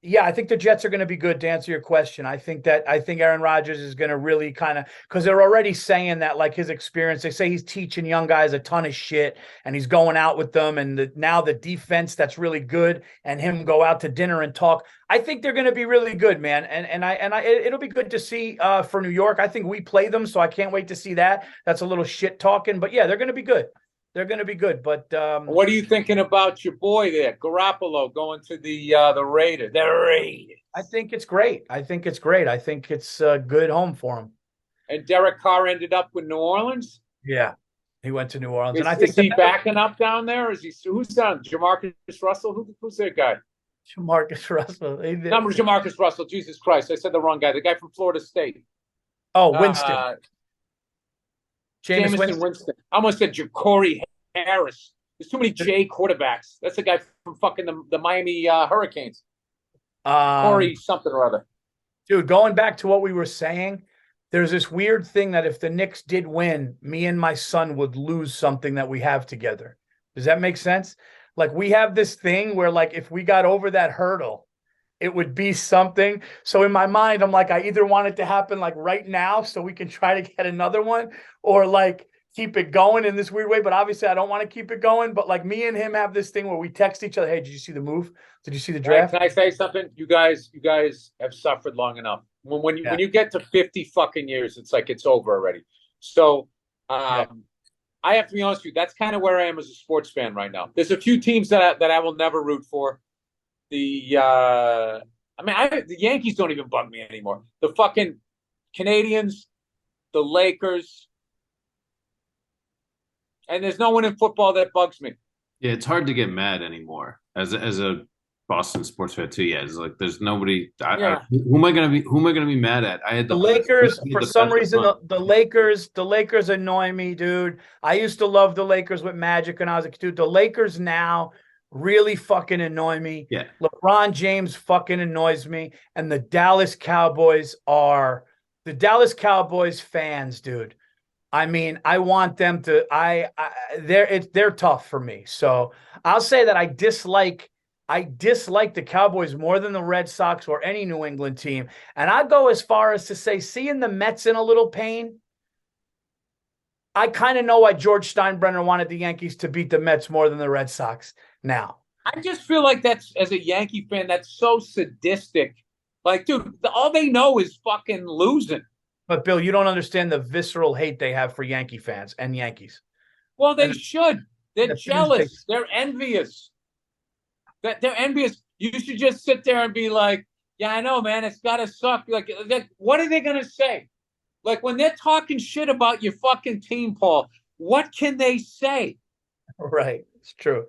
Yeah, I think the Jets are going to be good, to answer your question. I think Aaron Rodgers is going to really kind of, because they're already saying that, like his experience, they say he's teaching young guys a ton of shit and he's going out with them. And now the defense that's really good and him go out to dinner and talk. I think they're going to be really good, man. And it'll be good to see for New York. I think we play them, so I can't wait to see that. That's a little shit talking, but yeah, they're going to be good. They're going to be good, but what are you thinking about your boy there, Garoppolo, going to the Raiders? The Raiders. I think it's great. I think it's a good home for him. And Derek Carr ended up with New Orleans? Yeah. He went to New Orleans, Is, and I is think that he backing up down there? Or is he who's down? Jamarcus Russell? Who's that guy? Jamarcus Russell. Not Jamarcus Russell. Jesus Christ! I said the wrong guy. The guy from Florida State. Oh, Winston. Jameis Winston. I almost said Ja'Cory Harris. There's too many J quarterbacks. That's the guy from fucking the Miami Hurricanes. Corey something or other. Dude, going back to what we were saying, there's this weird thing that if the Knicks did win, me and my son would lose something that we have together. Does that make sense? Like, we have this thing where, like, if we got over that hurdle, it would be something. So in my mind, I'm like, I either want it to happen like right now so we can try to get another one, or like keep it going in this weird way. But obviously I don't want to keep it going. But like, me and him have this thing where we text each other, hey, did you see the move? Did you see the draft? Can I say something? You guys have suffered long enough. When you get to 50 fucking years, it's like it's over already. So I have to be honest with you, that's kind of where I am as a sports fan right now. There's a few teams that I will never root for. The Yankees don't even bug me anymore. The fucking Canadians, the Lakers, and there's no one in football that bugs me. Yeah, it's hard to get mad anymore as a Boston sports fan too. Yeah, it's like there's nobody. Who am I gonna be mad at? I had the Lakers for some reason. The Lakers annoy me, dude. I used to love the Lakers with Magic when I was a kid. The Lakers now really fucking annoy me. Yeah. LeBron James fucking annoys me. And the Dallas Cowboys fans, dude. I mean, I want them to, they're tough for me. So I'll say that I dislike the Cowboys more than the Red Sox or any New England team. And I'd go as far as to say, seeing the Mets in a little pain, I kind of know why George Steinbrenner wanted the Yankees to beat the Mets more than the Red Sox now. I just feel like that's, as a Yankee fan, that's so sadistic. Like, dude, all they know is fucking losing. But, Bill, you don't understand the visceral hate they have for Yankee fans and Yankees. Well, they should. They're jealous. They're envious. They're envious. You should just sit there and be like, yeah, I know, man. It's got to suck. Like, what are they going to say? Like, when they're talking shit about your fucking team, Paul, what can they say? Right. It's true.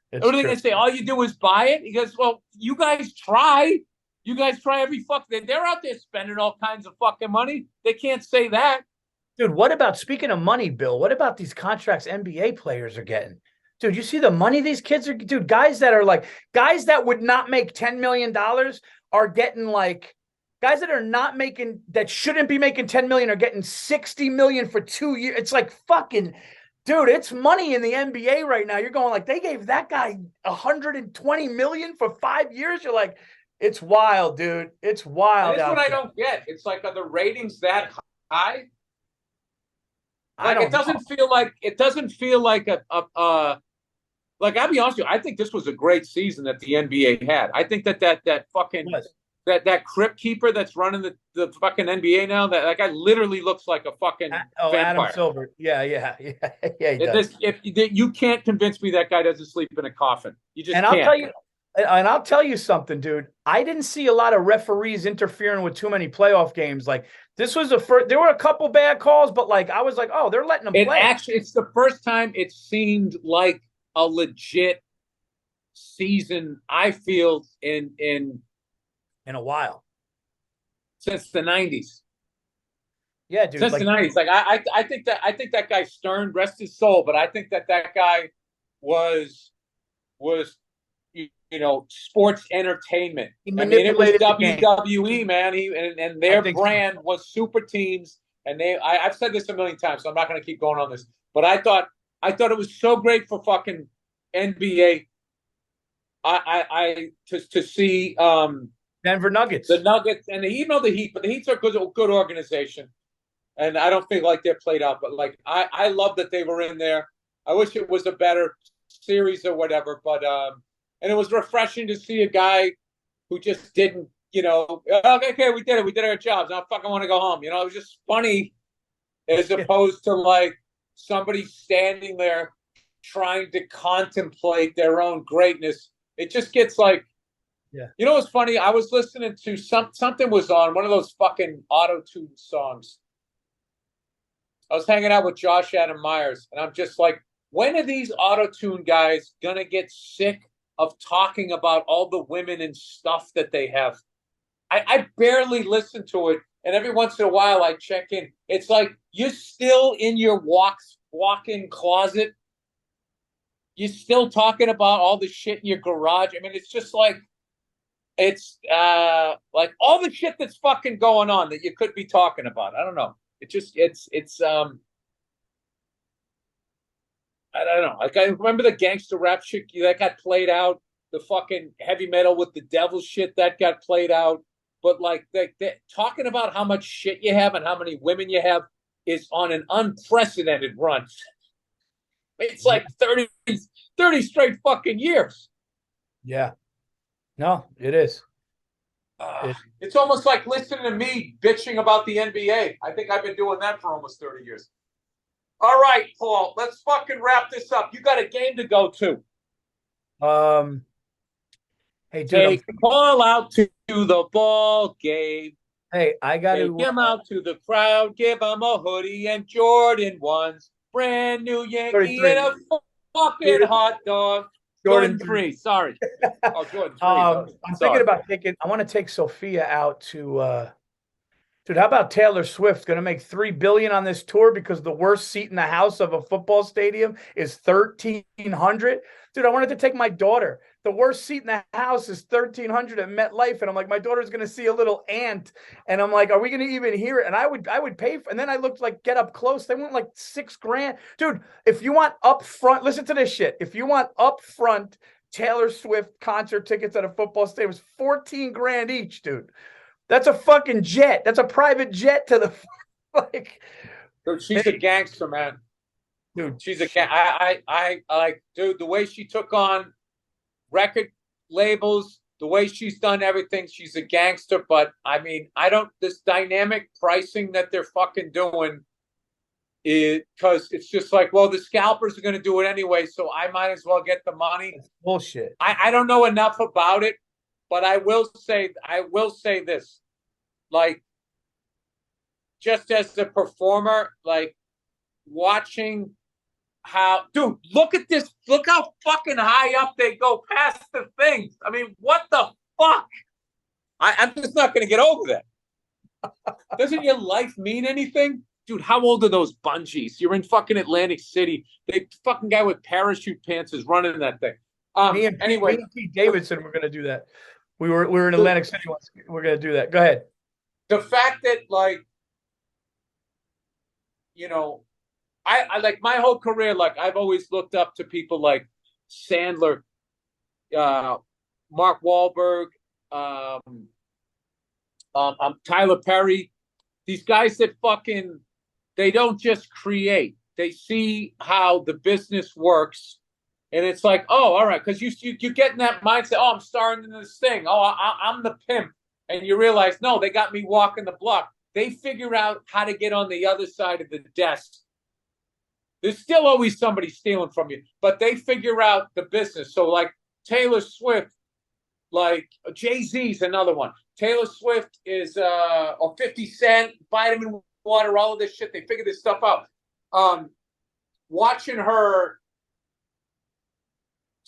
What are they going to say? All you do is buy it? He goes, well, you guys try. You guys try every fucking. They're out there spending all kinds of fucking money. They can't say that. Dude, what about, speaking of money, Bill, what about these contracts NBA players are getting? Dude, you see the money these kids are, dude, guys that would not make $10 million are getting like, guys that are not making, that shouldn't be making 10 million are getting 60 million for 2 years. It's like fucking, dude, it's money in the NBA right now. You're going like, they gave that guy 120 million for 5 years. You're like, it's wild, dude. It's wild. That's what I don't get. It's like, are the ratings that high? Like, it doesn't feel like a like, I'll be honest with you, I think this was a great season that the NBA had. I think that fucking that crypt keeper that's running the fucking NBA now, that guy literally looks like a fucking vampire. Adam Silver. Yeah. He does. You can't convince me that guy doesn't sleep in a coffin. You just can't. I'll tell you something, dude. I didn't see a lot of referees interfering with too many playoff games. Like, this was the first. There were a couple bad calls, but like, I was like, oh, they're letting them play. It's the first time it seemed like a legit season, I feel, in a while, since the 90s. Yeah, dude. Since the 90s. Like, I think that guy Stern, rest his soul, but I think that guy was sports entertainment. I mean, it was WWE, man. And their brand was super teams. And I've said this a million times, so I'm not going to keep going on this. But I thought it was so great for fucking NBA. To see Denver Nuggets, the Nuggets, and the Heat, but the Heat's are a good organization, and I don't think like they're played out. But like, I love that they were in there. I wish it was a better series or whatever, but and it was refreshing to see a guy who just didn't, okay, we did it. We did our jobs. I fucking want to go home. It was just funny, as opposed to like somebody standing there trying to contemplate their own greatness. It just gets like, what's funny? I was listening to something was on one of those fucking auto-tune songs. I was hanging out with Josh Adam Myers, and I'm just like, when are these auto-tune guys gonna get sick of talking about all the women and stuff that they have? I barely listen to it, and every once in a while I check in. It's like you're still in your walk-in closet. You're still talking about all the shit in your garage. I mean, it's just like it's like all the shit that's fucking going on that you could be talking about. I don't know. It's I don't know. Like I remember the gangster rap shit that got played out, the fucking heavy metal with the devil shit that got played out. But like they talking about how much shit you have and how many women you have is on an unprecedented run. It's like 30 straight fucking years. Yeah. No, it is. It's almost like listening to me bitching about the NBA. I think I've been doing that for almost 30 years. All right, Paul, let's fucking wrap this up. You got a game to go to. Hey, dude, take Paul out to the ball game. Hey, I got to take him out to the crowd. Give him a hoodie and Jordan ones. Brand new Yankee and a fucking hot dog. Jordan 3. Sorry. Oh, Jordan 3. I'm thinking about I want to take Sophia out to. Dude, how about Taylor Swift going to make $3 billion on this tour because the worst seat in the house of a football stadium is 1,300? Dude, I wanted to take my daughter. The worst seat in the house is 1,300 at MetLife, and I'm like, my daughter's going to see a little ant, and I'm like, are we going to even hear it? And I would pay for. And then I looked like Get Up Close. They want like $6,000, dude. If you want up front, listen to this shit. If you want up front Taylor Swift concert tickets at a football stadium, it's $14,000 each, dude. That's a fucking jet. That's a private jet to the like. Dude, she's a gangster, man. Dude, she's a gang. I like, dude, the way she took on record labels, the way she's done everything, she's a gangster. But I mean, this dynamic pricing that they're fucking doing is because it's just like, well, the scalpers are going to do it anyway, so I might as well get the money. It's bullshit. I don't know enough about it. But I will say this, like, just as a performer, like, watching how, dude, look at this, look how fucking high up they go past the things. I mean, what the fuck? I'm just not going to get over that. Doesn't your life mean anything? Dude, how old are those bungees? You're in fucking Atlantic City. The fucking guy with parachute pants is running that thing. Anyway, me and Pete Davidson, we're going to do that. We were in Atlantic City once. We're going to do that. Go ahead. The fact that, like, you know, I like my whole career, like, I've always looked up to people like Sandler, Mark Wahlberg, Tyler Perry. These guys that fucking, they don't just create. They see how the business works. And it's like, oh, all right, because you get in that mindset, oh, I'm starring in this thing. Oh, I'm the pimp. And you realize, no, they got me walking the block. They figure out how to get on the other side of the desk. There's still always somebody stealing from you, but they figure out the business. So, like, Taylor Swift, like, Jay-Z's another one. Taylor Swift is, or 50 Cent, vitamin water, all of this shit. They figure this stuff out. Watching her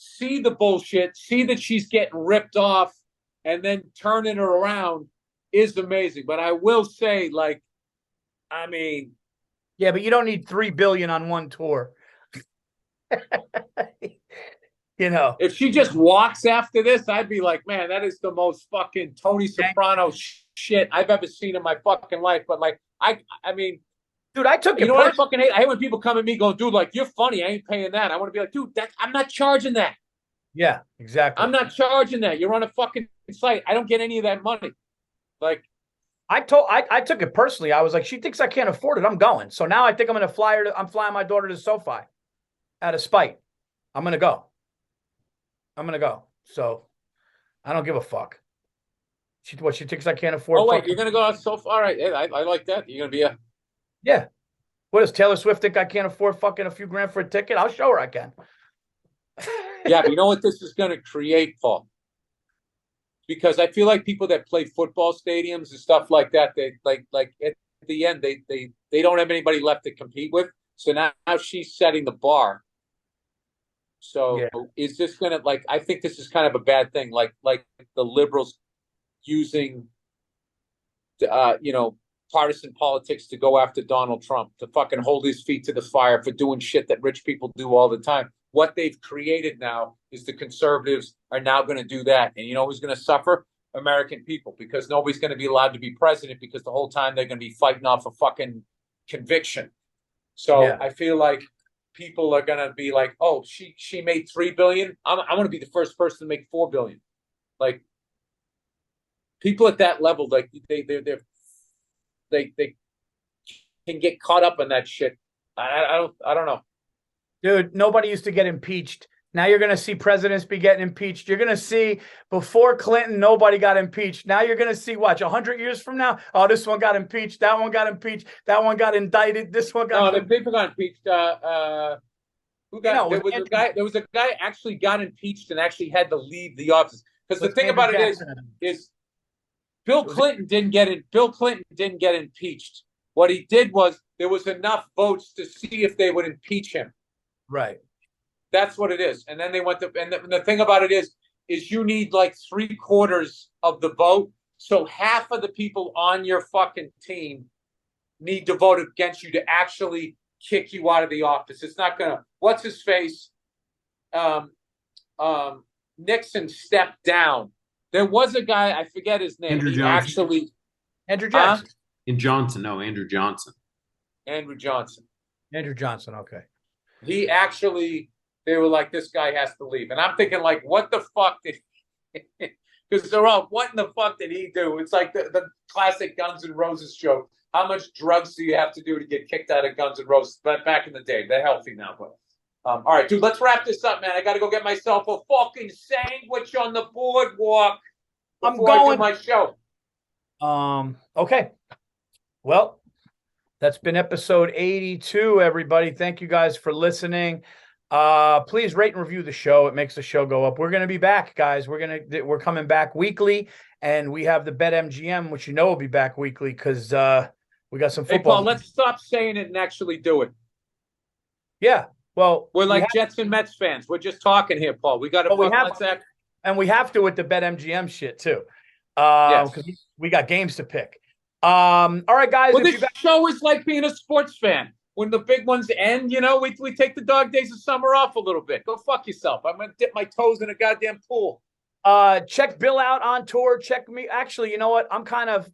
see the bullshit, see that she's getting ripped off, and then turning her around is amazing. But I will say, like, I mean, yeah, but you don't need $3 billion on one tour. You know, if she just walks after this, I'd be like, man, that is the most fucking Tony Soprano shit I've ever seen in my fucking life. But like, I mean, dude, I took it. You know what I fucking hate? I hate when people come at me going, dude, like, you're funny. I ain't paying that. I want to be like, dude, I'm not charging that. Yeah, exactly. I'm not charging that. You're on a fucking site. I don't get any of that money. Like, I took it personally. I was like, she thinks I can't afford it. I'm going. So now I think I'm going to fly her. I'm flying my daughter to SoFi out of spite. I'm going to go. So I don't give a fuck. She thinks I can't afford. Oh, wait, you're going to go out SoFi? All right. Hey, I like that. You're going to be a. Yeah. What does Taylor Swift think I can't afford fucking a few grand for a ticket? I'll show her I can. Yeah, but you know what this is going to create, Paul? Because I feel like people that play football stadiums and stuff like that, they like at the end, they don't have anybody left to compete with. So now she's setting the bar. So is this going to, like, I think this is kind of a bad thing. Like the liberals using, partisan politics to go after Donald Trump, to fucking hold his feet to the fire for doing shit that rich people do all the time. What they've created now is the conservatives are now going to do that. And you know who's going to suffer? American people, because nobody's going to be allowed to be president because the whole time they're going to be fighting off a fucking conviction. So I feel like people are going to be like, oh, she made $3 billion. I'm going to be the first person to make $4 billion. Like, people at that level, like they can get caught up in that shit. I don't know. Dude, nobody used to get impeached. Now you're going to see presidents be getting impeached. You're going to see, before Clinton, nobody got impeached. Now you're going to see, watch, 100 years from now, oh, this one got impeached, that one got impeached, that one got indicted, this one got... No, the people got impeached. Who got... There was a guy actually got impeached and actually had to leave the office. Because the thing about it is Bill Clinton didn't get impeached. What he did was, there was enough votes to see if they would impeach him. Right. That's what it is. And then they went to, and the thing about it is you need like 3/4 of the vote. So half of the people on your fucking team need to vote against you to actually kick you out of the office. It's not gonna, what's his face? Nixon stepped down. There was a guy, I forget his name. Andrew Johnson. Andrew Jackson. Andrew Johnson. Andrew Johnson. Andrew Johnson, okay. He actually, they were like, this guy has to leave. And I'm thinking, like, what the fuck did he, because they're all, what in the fuck did he do? It's like the classic Guns N' Roses joke. How much drugs do you have to do to get kicked out of Guns N' Roses? But back in the day, they're healthy now. But all right, dude, let's wrap this up, man. I got to go get myself a fucking sandwich on the boardwalk before I do my show. Okay. Well, that's been episode 82, everybody. Thank you guys for listening. Please rate and review the show. It makes the show go up. We're going to be back, guys. We're coming back weekly, and we have the BetMGM, which will be back weekly because we got some football. Hey, Paul, let's stop saying it and actually do it. Yeah. Well, we're like Jets and Mets fans. We're just talking here, Paul. We got to and we have to with the BetMGM shit too. Because we got games to pick. All right, guys. Well, this show is like being a sports fan. When the big ones end, we take the dog days of summer off a little bit. Go fuck yourself. I'm going to dip my toes in a goddamn pool. Check Bill out on tour. Check me. Actually, you know what?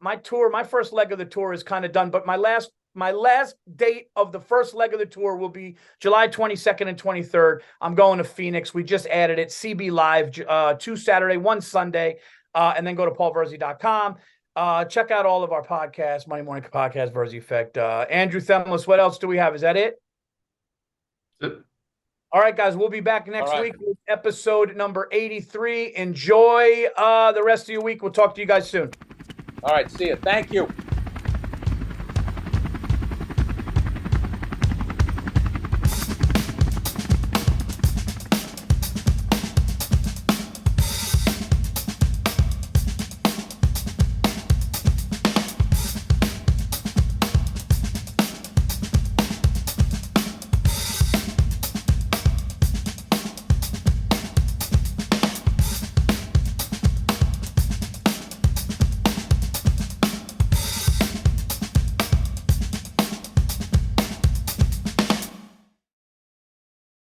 My first leg of the tour is kind of done, but my last date of the first leg of the tour will be July 22nd and 23rd. I'm going to Phoenix. We just added it. CB Live, 2 Saturday, 1 Sunday, and then go to paulvirzi.com. Check out all of our podcasts, Monday Morning Podcast, Virzi Effect. Andrew Themlis, what else do we have? Is that it? All right, guys, we'll be back next week with episode number 83. Enjoy the rest of your week. We'll talk to you guys soon. All right, see you. Thank you.